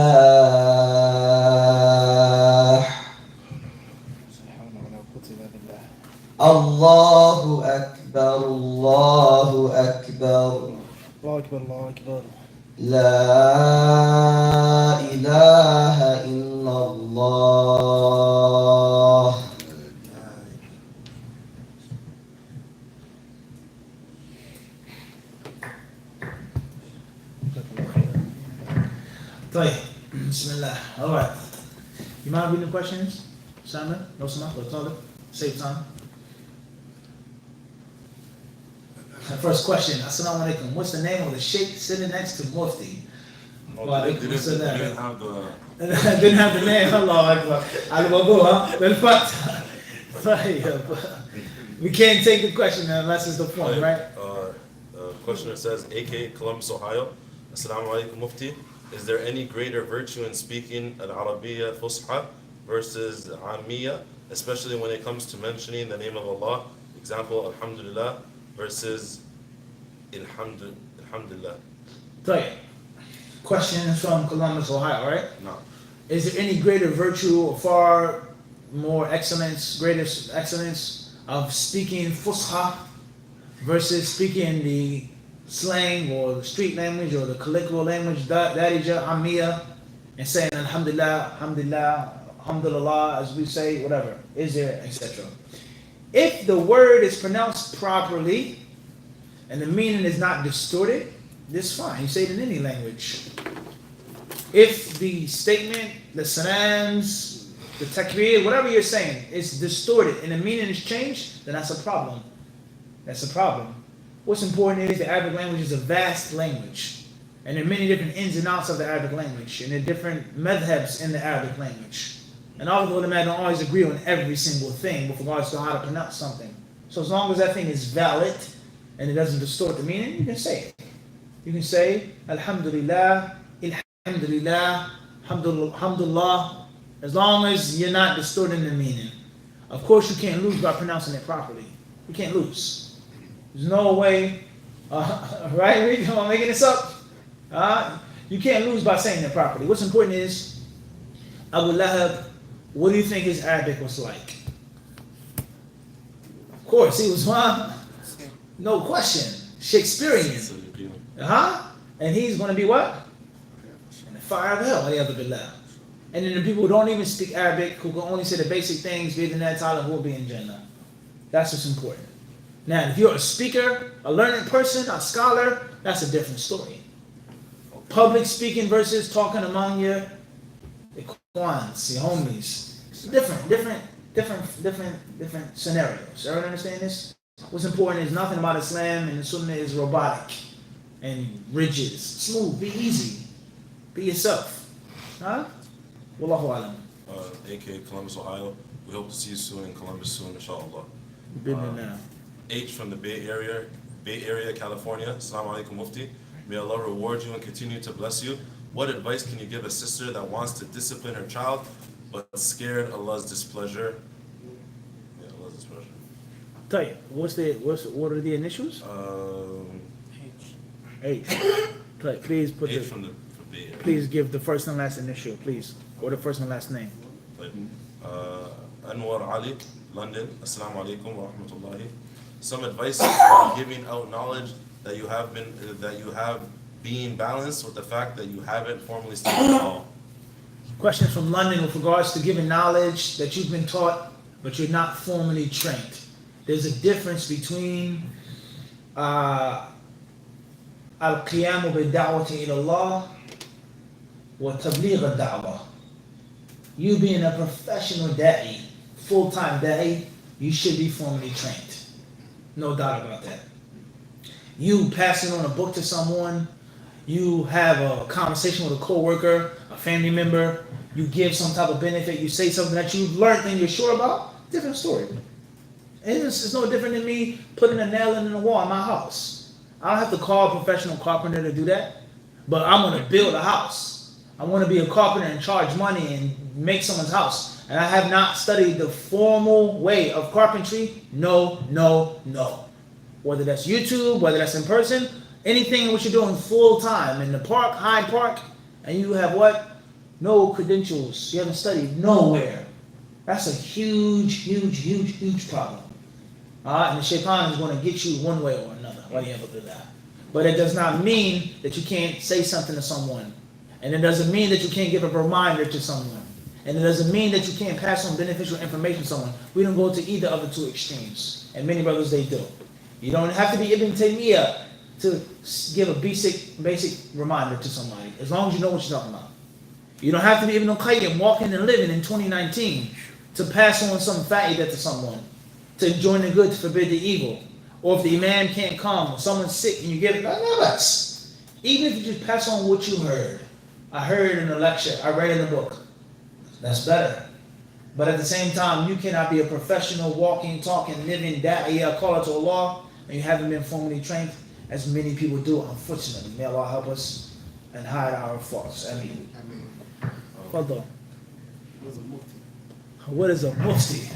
الله أكبر، الله أكبر. الله أكبر، الله أكبر. لا إله إلا الله. Bismillah. All right. You mind reading the questions, Simon? No, Simon. Save time. The first question. Assalamu alaikum. What's the name of the sheikh sitting next to Mufti? They didn't have the. Didn't have the name. Allah Akbar. Al-Wabu, huh? Well, we can't take the question unless it's the point, right? Questioner says, AK Columbus, Ohio. Assalamu alaikum, Mufti. Is there any greater virtue in speaking al-Arabiya Fusha versus Ammiya, especially when it comes to mentioning the name of Allah? Example, Alhamdulillah versus Alhamdulillah. Question from Columbus, Ohio, right? No. Is there any greater virtue or far more excellence, greatest excellence of speaking Fusha versus speaking the slang or the street language or the colloquial language, Darija, Ammiya, and saying Alhamdulillah, Alhamdulillah, Alhamdulillah, as we say, whatever, is there, etc. If the word is pronounced properly and the meaning is not distorted, this is fine. You say it in any language. If the statement, the salams, the takbir, whatever you're saying, is distorted and the meaning is changed, then that's a problem. That's a problem. What's important is the Arabic language is a vast language. And there are many different ins and outs of the Arabic language. And there are different madhabs in the Arabic language. And all of the ulama don't always agree on every single thing with regards to how to pronounce something. So as long as that thing is valid and it doesn't distort the meaning, you can say it. You can say, Alhamdulillah, Alhamdulillah, Alhamdulillah, as long as you're not distorting the meaning. Of course, you can't lose by pronouncing it properly. You can't lose. There's no way, right? I'm making this up. You can't lose by saying it properly. What's important is, Abu Lahab, what do you think his Arabic was like? Of course, he was one. No question. Shakespearean. And he's going to be what? In the fire of hell. And then the people who don't even speak Arabic, who can only say the basic things, be in that title, who will be in Jannah. That's what's important. Now, if you're a speaker, a learned person, a scholar, that's a different story. Public speaking versus talking among your equans, your homies. It's different scenarios. Everyone understand this? What's important is nothing about Islam and the Sunnah is robotic and rigid. It's smooth. Be easy. Be yourself. Wallahu alam. AK Columbus, Ohio. We hope to see you soon in Columbus soon, inshallah. H from the Bay Area, California. Assalamu alaikum, Mufti. May Allah reward you and continue to bless you. What advice can you give a sister that wants to discipline her child but scared Allah's displeasure? Yeah, Allah's displeasure. What are the initials? H. Please put H from the Bay Area. Please give the first and last initial, please, or the first and last name. Anwar Ali, London. Assalamu alaikum wa rahmatullahi. Some advice on giving out knowledge that you have being balanced with the fact that you haven't formally studied at all. Question from London with regards to giving knowledge that you've been taught, but you're not formally trained. There's a difference between al-qiyamu bid-da'wati ila Allah wa tabligh ad-da'wah. You being a professional da'i, full-time da'i, you should be formally trained. No doubt about that. You passing on a book to someone, you have a conversation with a co-worker, a family member, you give some type of benefit, you say something that you've learned and you're sure about, different story. And it's no different than me putting a nail in the wall in my house. I don't have to call a professional carpenter to do that, but I'm going to build a house. I want to be a carpenter and charge money and make someone's house. And I have not studied the formal way of carpentry. No. Whether that's YouTube, whether that's in person, anything which you're doing full time in the park, Hyde Park, and you have what? No credentials. You haven't studied nowhere. That's a huge problem. And the shaitan is going to get you one way or another. But it does not mean that you can't say something to someone. And it doesn't mean that you can't give a reminder to someone. And it doesn't mean that you can't pass on beneficial information to someone. We don't go to either of the two extremes. And many brothers, they do. You don't have to be Ibn Taymiyyah to give a basic reminder to somebody, as long as you know what you're talking about. You don't have to be Ibn al-Qayyim walking and living in 2019 to pass on some fa'idah to someone, to join the good, to forbid the evil. Or if the imam can't come, or someone's sick and you give it, no less. Even if you just pass on what you heard. I heard in a lecture, I read in a book. That's better. But at the same time, you cannot be a professional, walking, talking, living, da'iyah, caller to Allah, and you haven't been formally trained, as many people do, unfortunately. May Allah help us and hide our faults. Ameen. Fadal. What's a mufti? What is a mufti?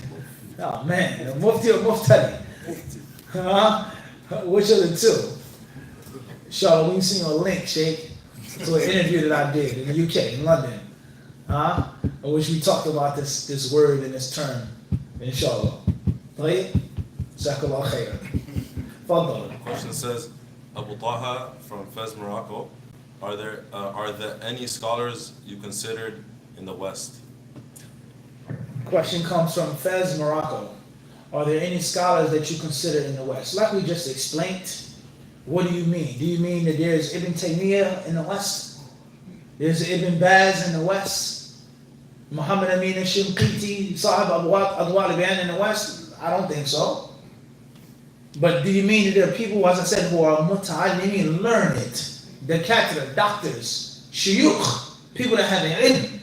Oh man, a mufti or muftadi? Huh? Which of the two? Inshallah, we can send you a link, Sheikh, to an interview that I did in the UK, in London. Huh? In which we talked about this word and this term. Inshallah. Right? Jazakallah khair. Fadal. The question says, Abu Taha from Fez, Morocco, are there any scholars you considered in the West? Question comes from Fez, Morocco. Are there any scholars that you consider in the West? Like we just explained, what do you mean? Do you mean that there's Ibn Taymiyyah in the West? There's Ibn Baz in the West? Muhammad Amin al-Shinqiti, Sahib Adwal Bayan in the West? I don't think so. But do you mean that there are people, as I said, who are muta'allimin, learned, dakatra, doctors, shuyukh, people that have ilm,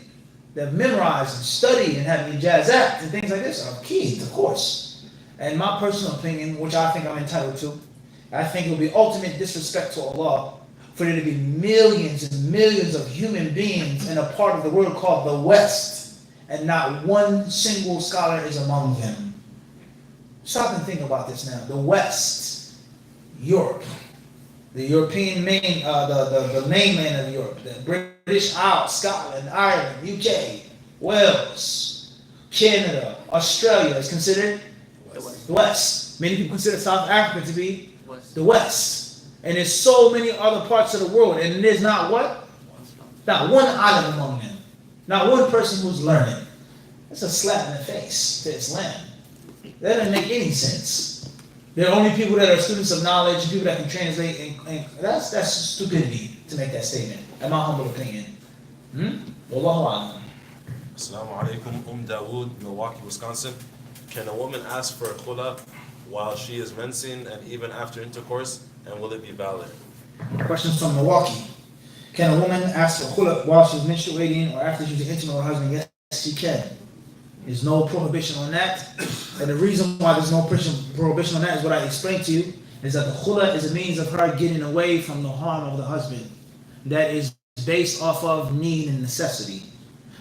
that memorize and study and have ijazat and things like this are key, of course. And my personal opinion, which I think I'm entitled to, I think it would be ultimate disrespect to Allah for there to be millions and millions of human beings in a part of the world called the West, and not one single scholar is among them. Stop and think about this now. The West, Europe, the European the mainland of Europe, the British Isles, Scotland, Ireland, UK, Wales, Canada, Australia is considered the West. Many people consider South Africa to be the West. And there's so many other parts of the world, and there's not what? Not one island among them. Not one person who's learning. That's a slap in the face to Islam. That doesn't make any sense. There are only people that are students of knowledge, people that can translate, and that's stupidity to make that statement, in my humble opinion. Wallahu a'lam. Assalamu alaikum, Dawood, Milwaukee, Wisconsin. Can a woman ask for a khula while she is mensing and even after intercourse, and will it be valid? Questions from Milwaukee. Can a woman ask for khula while she's menstruating or after she's intimate with her husband? Yes, she can. There's no prohibition on that. And the reason why there's no prohibition on that is what I explained to you, is that the khula is a means of her getting away from the harm of the husband. That is based off of need and necessity.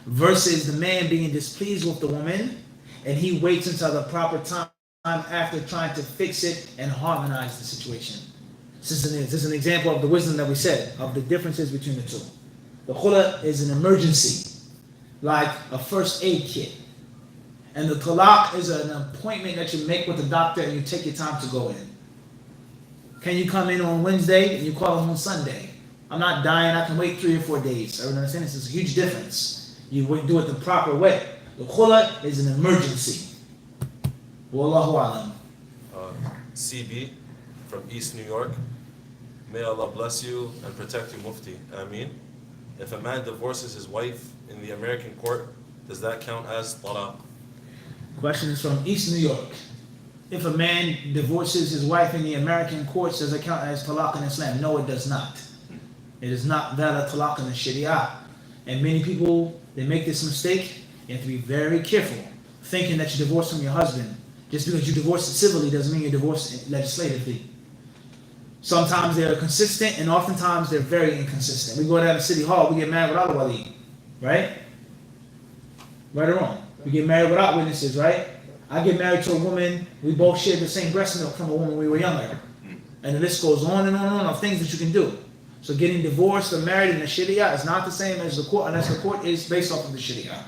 Versus the man being displeased with the woman, and he waits until the proper time after trying to fix it and harmonize the situation. This is an example of the wisdom that we said, of the differences between the two. The khula is an emergency, like a first aid kit. And the talaq is an appointment that you make with the doctor and you take your time to go in. Can you come in on Wednesday and you call him on Sunday? I'm not dying, I can wait 3 or 4 days. Everyone understand this? It's a huge difference. You do it the proper way. The khula is an emergency. Wallahu alam. CB from East New York. May Allah bless you and protect you, Mufti. Ameen. If a man divorces his wife in the American court, does that count as talaq? Question is from East New York. If a man divorces his wife in the American courts, does it count as talaq in Islam? No, it does not. It is not valid talaq in the Sharia. And many people, they make this mistake. You have to be very careful, thinking that you divorced from your husband. Just because you divorced civilly doesn't mean you divorced legislatively. Sometimes they're consistent, and oftentimes they're very inconsistent. We go down to City Hall, we get married without a wali, right? Right or wrong? We get married without witnesses, right? I get married to a woman, we both shared the same breast milk from a woman when we were younger. And the list goes on and on and on of things that you can do. So getting divorced or married in the Sharia is not the same as the court, unless the court is based off of the Sharia.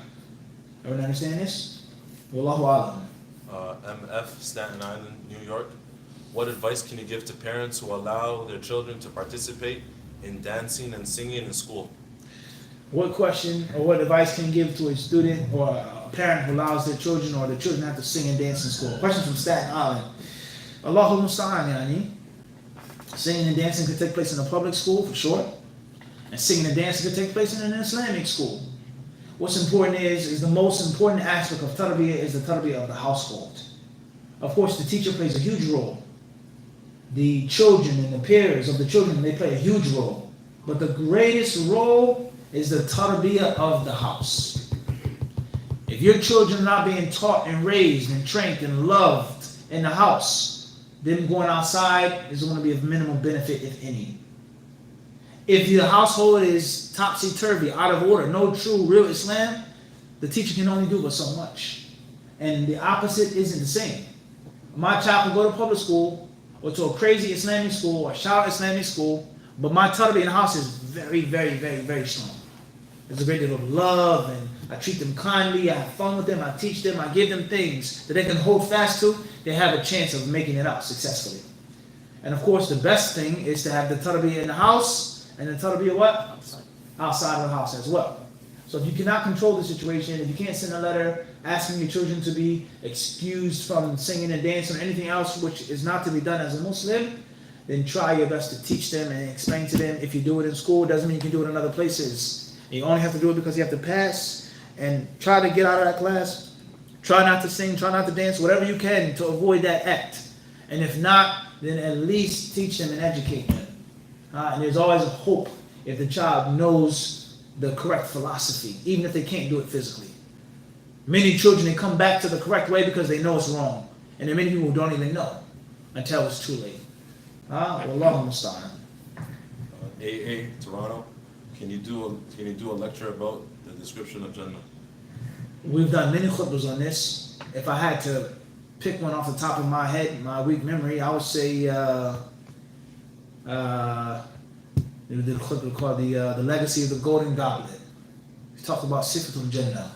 Everyone understand this? Wallahu alam. MF, Staten Island, New York. What advice can you give to parents who allow their children to participate in dancing and singing in school? What question or what advice can you give to a student or a parent who allows their children or the children have to sing and dance in school? Question from Staten Island. Allahu musta'an, yani. Singing and dancing could take place in a public school, for sure. And singing and dancing could take place in an Islamic school. what's important is the most important aspect of tarbiyah is the tarbiyah of the household. Of course, the teacher plays a huge role. The children and the peers of the children, they play a huge role. But the greatest role is the tarbiyah of the house. If your children are not being taught and raised and trained and loved in the house, them going outside is going to be of minimal benefit, if any. If the household is topsy-turvy, out of order, no true, real Islam, the teacher can only do but so much. And the opposite isn't the same. My child can go to public school or to a crazy Islamic school or a shallow Islamic school, but my tarbiyah in the house is very, very, very, very strong. There's a great deal of love, and I treat them kindly, I have fun with them, I teach them, I give them things that they can hold fast to. They have a chance of making it out successfully. And of course, the best thing is to have the tarbiyah in the house and the tarbiyah what? Outside of the house as well. So if you cannot control the situation, if you can't send a letter asking your children to be excused from singing and dancing or anything else which is not to be done as a Muslim, then try your best to teach them and explain to them. If you do it in school, it doesn't mean you can do it in other places. You only have to do it because you have to pass, and try to get out of that class. Try not to sing, try not to dance, whatever you can to avoid that act. And if not, then at least teach them and educate them. And there's always a hope if the child knows the correct philosophy, even if they can't do it physically. Many children, they come back to the correct way because they know it's wrong. And there are many people who don't even know until it's too late. Wallahu musta'an. AA, Toronto, can you do a lecture about the description of Jannah? We've done many khutbahs on this. If I had to pick one off the top of my head, my weak memory, I would say we did a khutbah called the Legacy of the Golden Goblet. We talked about Sifatul Jannah.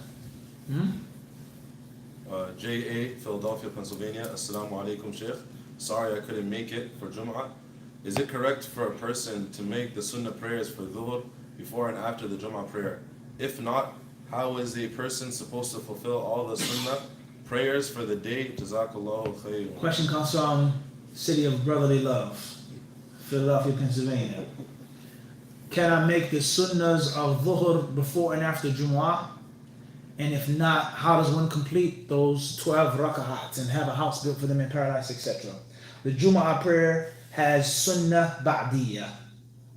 J.A., Philadelphia, Pennsylvania. Assalamu alaikum, Sheikh. Sorry I couldn't make it for Jum'ah. Is it correct for a person to make the sunnah prayers for dhuhr before and after the Jum'ah prayer? If not, how is a person supposed to fulfill all the sunnah prayers for the day? Jazakallahu khayran. Question comes from City of Brotherly Love, Philadelphia, Pennsylvania. Can I make the sunnahs of dhuhr before and after Jumu'ah? And if not, how does one complete those 12 rakahats and have a house built for them in paradise, etc.? The Jumu'ah prayer has sunnah ba'diyah,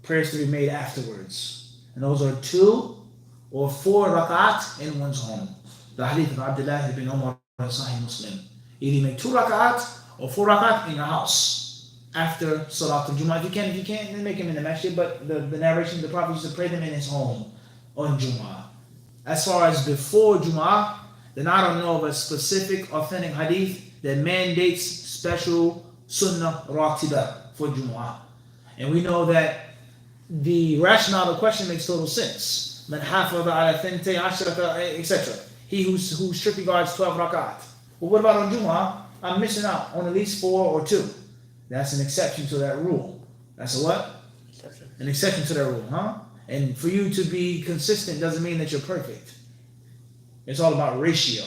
prayers to be made afterwards. And those are 2 or 4 rak'at in one's home. The hadith of Abdullah ibn Umar in Sahih Muslim. Either you make 2 rak'at or 4 rak'at in your house after Salat al-Jumu'ah. If you can't, then make them in the masjid. But the narration of the Prophet used to pray them in his home on Jumu'ah. As far as before Jumu'ah, then I don't know of a specific authentic hadith that mandates special sunnah ratiba for Jumu'ah. And we know that the rationale of the question makes total sense. Man hafadha ala thintay ashrata, etc. He who strictly guards 12 rak'at. Well, what about on Jumu'ah? I'm missing out on at least 4 or 2. That's an exception to that rule. That's a what? Exception. An exception to that rule, huh? And for you to be consistent doesn't mean that you're perfect. It's all about ratio.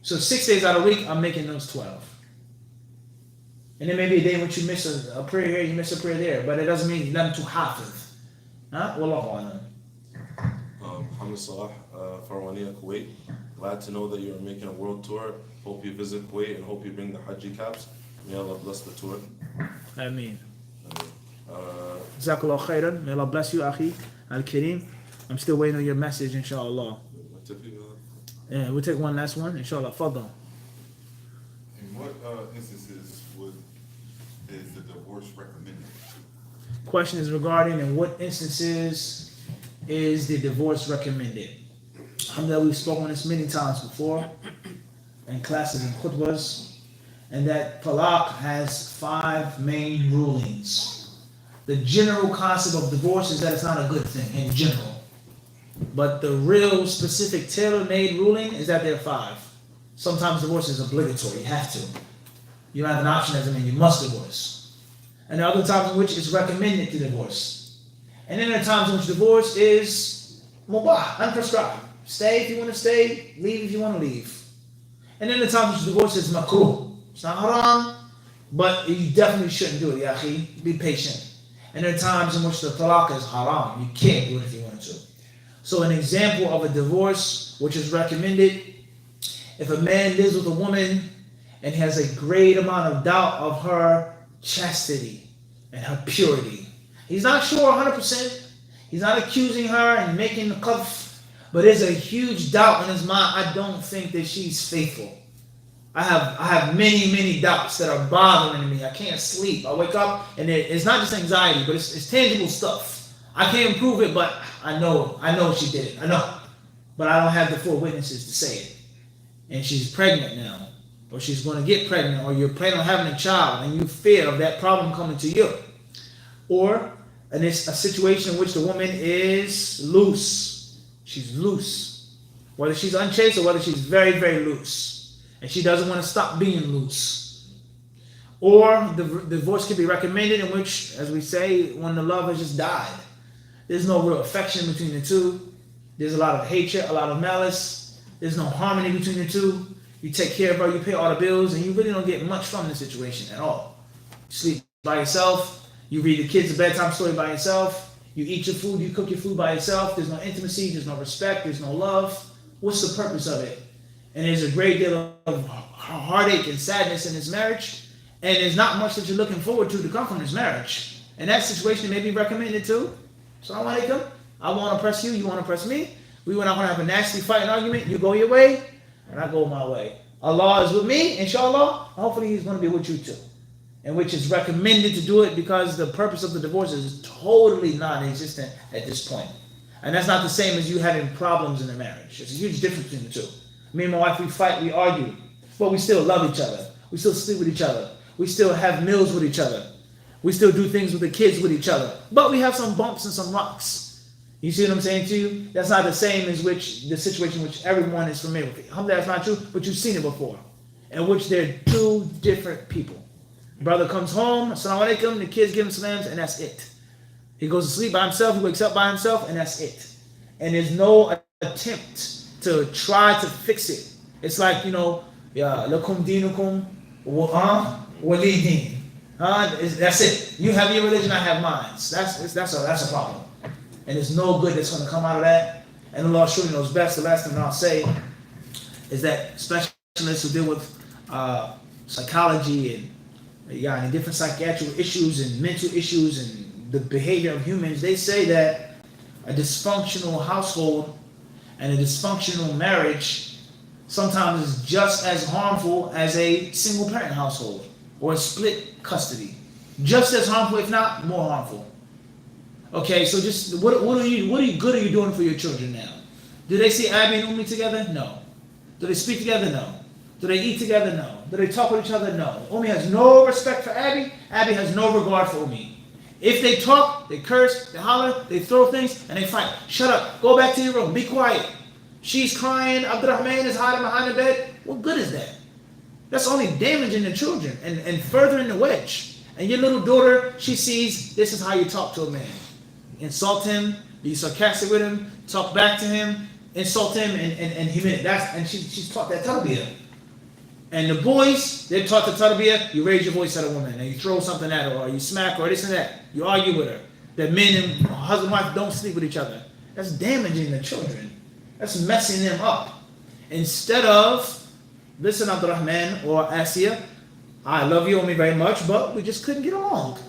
So 6 days out of the week, I'm making those 12. And there may be a day in which you miss a prayer here, you miss a prayer there, but it doesn't mean you're not too hafiz. Wallahu alam. Hamid Salah, Farwaniya, Kuwait. Glad to know that you're making a world tour. Hope you visit Kuwait and hope you bring the Hajji caps. May Allah bless the tour. Ameen. Jazakallah khairan. May Allah bless you, Akhi Al-Kareem. I'm still waiting on your message, inshallah. Yeah, we'll take one last one, inshallah. Fadal. In what instances is the divorce recommended? Question is regarding in what instances is the divorce recommended? Alhamdulillah, we've spoken on this many times before in classes and khutbahs, and that talaq has 5 main rulings. The general concept of divorce is that it's not a good thing in general. But the real specific tailor-made ruling is that there are 5. Sometimes divorce is obligatory, you have to. You don't have an option, doesn't mean you must divorce. And there are other times in which it's recommended to divorce. And then there are times in which divorce is mubah, unprescribed. Stay if you want to stay, leave if you want to leave. And then there are times in which divorce is makruh. It's not haram, but you definitely shouldn't do it, ya akhi. Be patient. And there are times in which the talaq is haram. You can't do it if you want to. So an example of a divorce which is recommended. If a man lives with a woman and has a great amount of doubt of her chastity and her purity, he's not sure 100%. He's not accusing her and making the qadf, but there's a huge doubt in his mind. I don't think that she's faithful. I have many doubts that are bothering me. I can't sleep. I wake up and it's not just anxiety, but it's tangible stuff. I can't prove it, but I know she did it. I know. But I don't have the full witnesses to say it. And she's pregnant now, or she's going to get pregnant, or you're planning on having a child and you fear of that problem coming to you. Or and it's a situation in which the woman is loose. She's loose. Whether she's unchaste or whether she's very, very loose. And she doesn't want to stop being loose. Or the divorce can be recommended in which, as we say, when the love has just died. There's no real affection between the two. There's a lot of hatred, a lot of malice. There's no harmony between the two. You take care of her, you pay all the bills, and you really don't get much from the situation at all. You sleep by yourself. You read the kids a bedtime story by yourself. You eat your food, you cook your food by yourself. There's no intimacy, there's no respect, there's no love. What's the purpose of it? And there's a great deal of heartache and sadness in this marriage. And there's not much that you're looking forward to come from this marriage. And that situation may be recommended too. Assalamu alaikum. I want to oppress you, you want to oppress me. We were not going to have a nasty fight and argument. You go your way, and I go my way. Allah is with me, inshallah. Hopefully He's going to be with you too. And which is recommended to do it because the purpose of the divorce is totally non-existent at this point. And that's not the same as you having problems in the marriage. There's a huge difference between the two. Me and my wife, we fight, we argue, but we still love each other. We still sleep with each other. We still have meals with each other. We still do things with the kids with each other. But we have some bumps and some rocks. You see what I'm saying to you? That's not the same as the situation which everyone is familiar with. Alhamdulillah, that's not true, but you've seen it before. In which they're two different people. Brother comes home, assalamu alaikum, the kids give him salams, and that's it. He goes to sleep by himself, he wakes up by himself, and that's it. And there's no attempt to try to fix it. It's like, lakum dinukum wali din. That's it. You have your religion, I have mine. That's a problem. And there's no good that's going to come out of that. And Allah surely knows best. The last thing I'll say is that specialists who deal with psychology and different psychiatric issues and mental issues and the behavior of humans, they say that a dysfunctional household and a dysfunctional marriage sometimes is just as harmful as a single parent household or a split custody. Just as harmful, if not more harmful. Okay, so just what good are you doing for your children now? Do they see Abby and Umi together? No. Do they speak together? No. Do they eat together? No. Do they talk with each other? No. Umi has no respect for Abby. Abby has no regard for Umi. If they talk, they curse, they holler, they throw things, and they fight. Shut up. Go back to your room. Be quiet. She's crying. Abdurrahman is hiding behind the bed. What good is that? That's only damaging the children and furthering the wedge. And your little daughter, she sees this is how you talk to a man. Insult him, be sarcastic with him, talk back to him, insult him, and humiliate. And she's taught that tarbiyah. And the boys, they're taught the tarbiyah, you raise your voice at a woman, and you throw something at her, or you smack her, or this and that. You argue with her. That men and husband and wife don't sleep with each other. That's damaging the children. That's messing them up. Instead of, listen, Abdurrahman or Asiya, I love you, Umi, very much, but we just couldn't get along.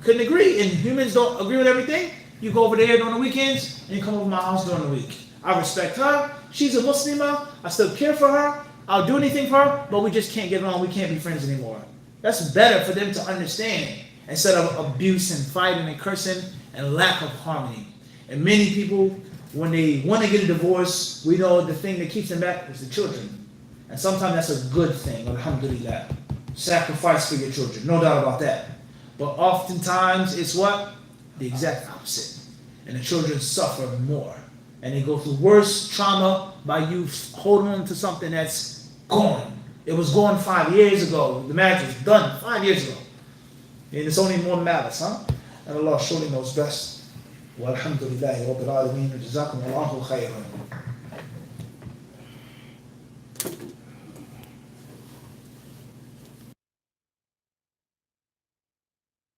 Couldn't agree, and humans don't agree with everything. You go over there during the weekends, and you come over to my house during the week. I respect her. She's a Muslimah. I still care for her. I'll do anything for her, but we just can't get along. We can't be friends anymore. That's better for them to understand instead of abuse and fighting and cursing and lack of harmony. And many people, when they want to get a divorce, we know the thing that keeps them back is the children. And sometimes that's a good thing, alhamdulillah. Sacrifice for your children, no doubt about that. But oftentimes it's what? The exact opposite. And the children suffer more. And they go through worse trauma by you holding on to something that's gone. It was gone 5 years ago. The marriage was done 5 years ago. And it's only more malice, huh? And Allah surely knows best. Walhamdulillahi Rabbil Alameen. Jazakum Allahu khayran.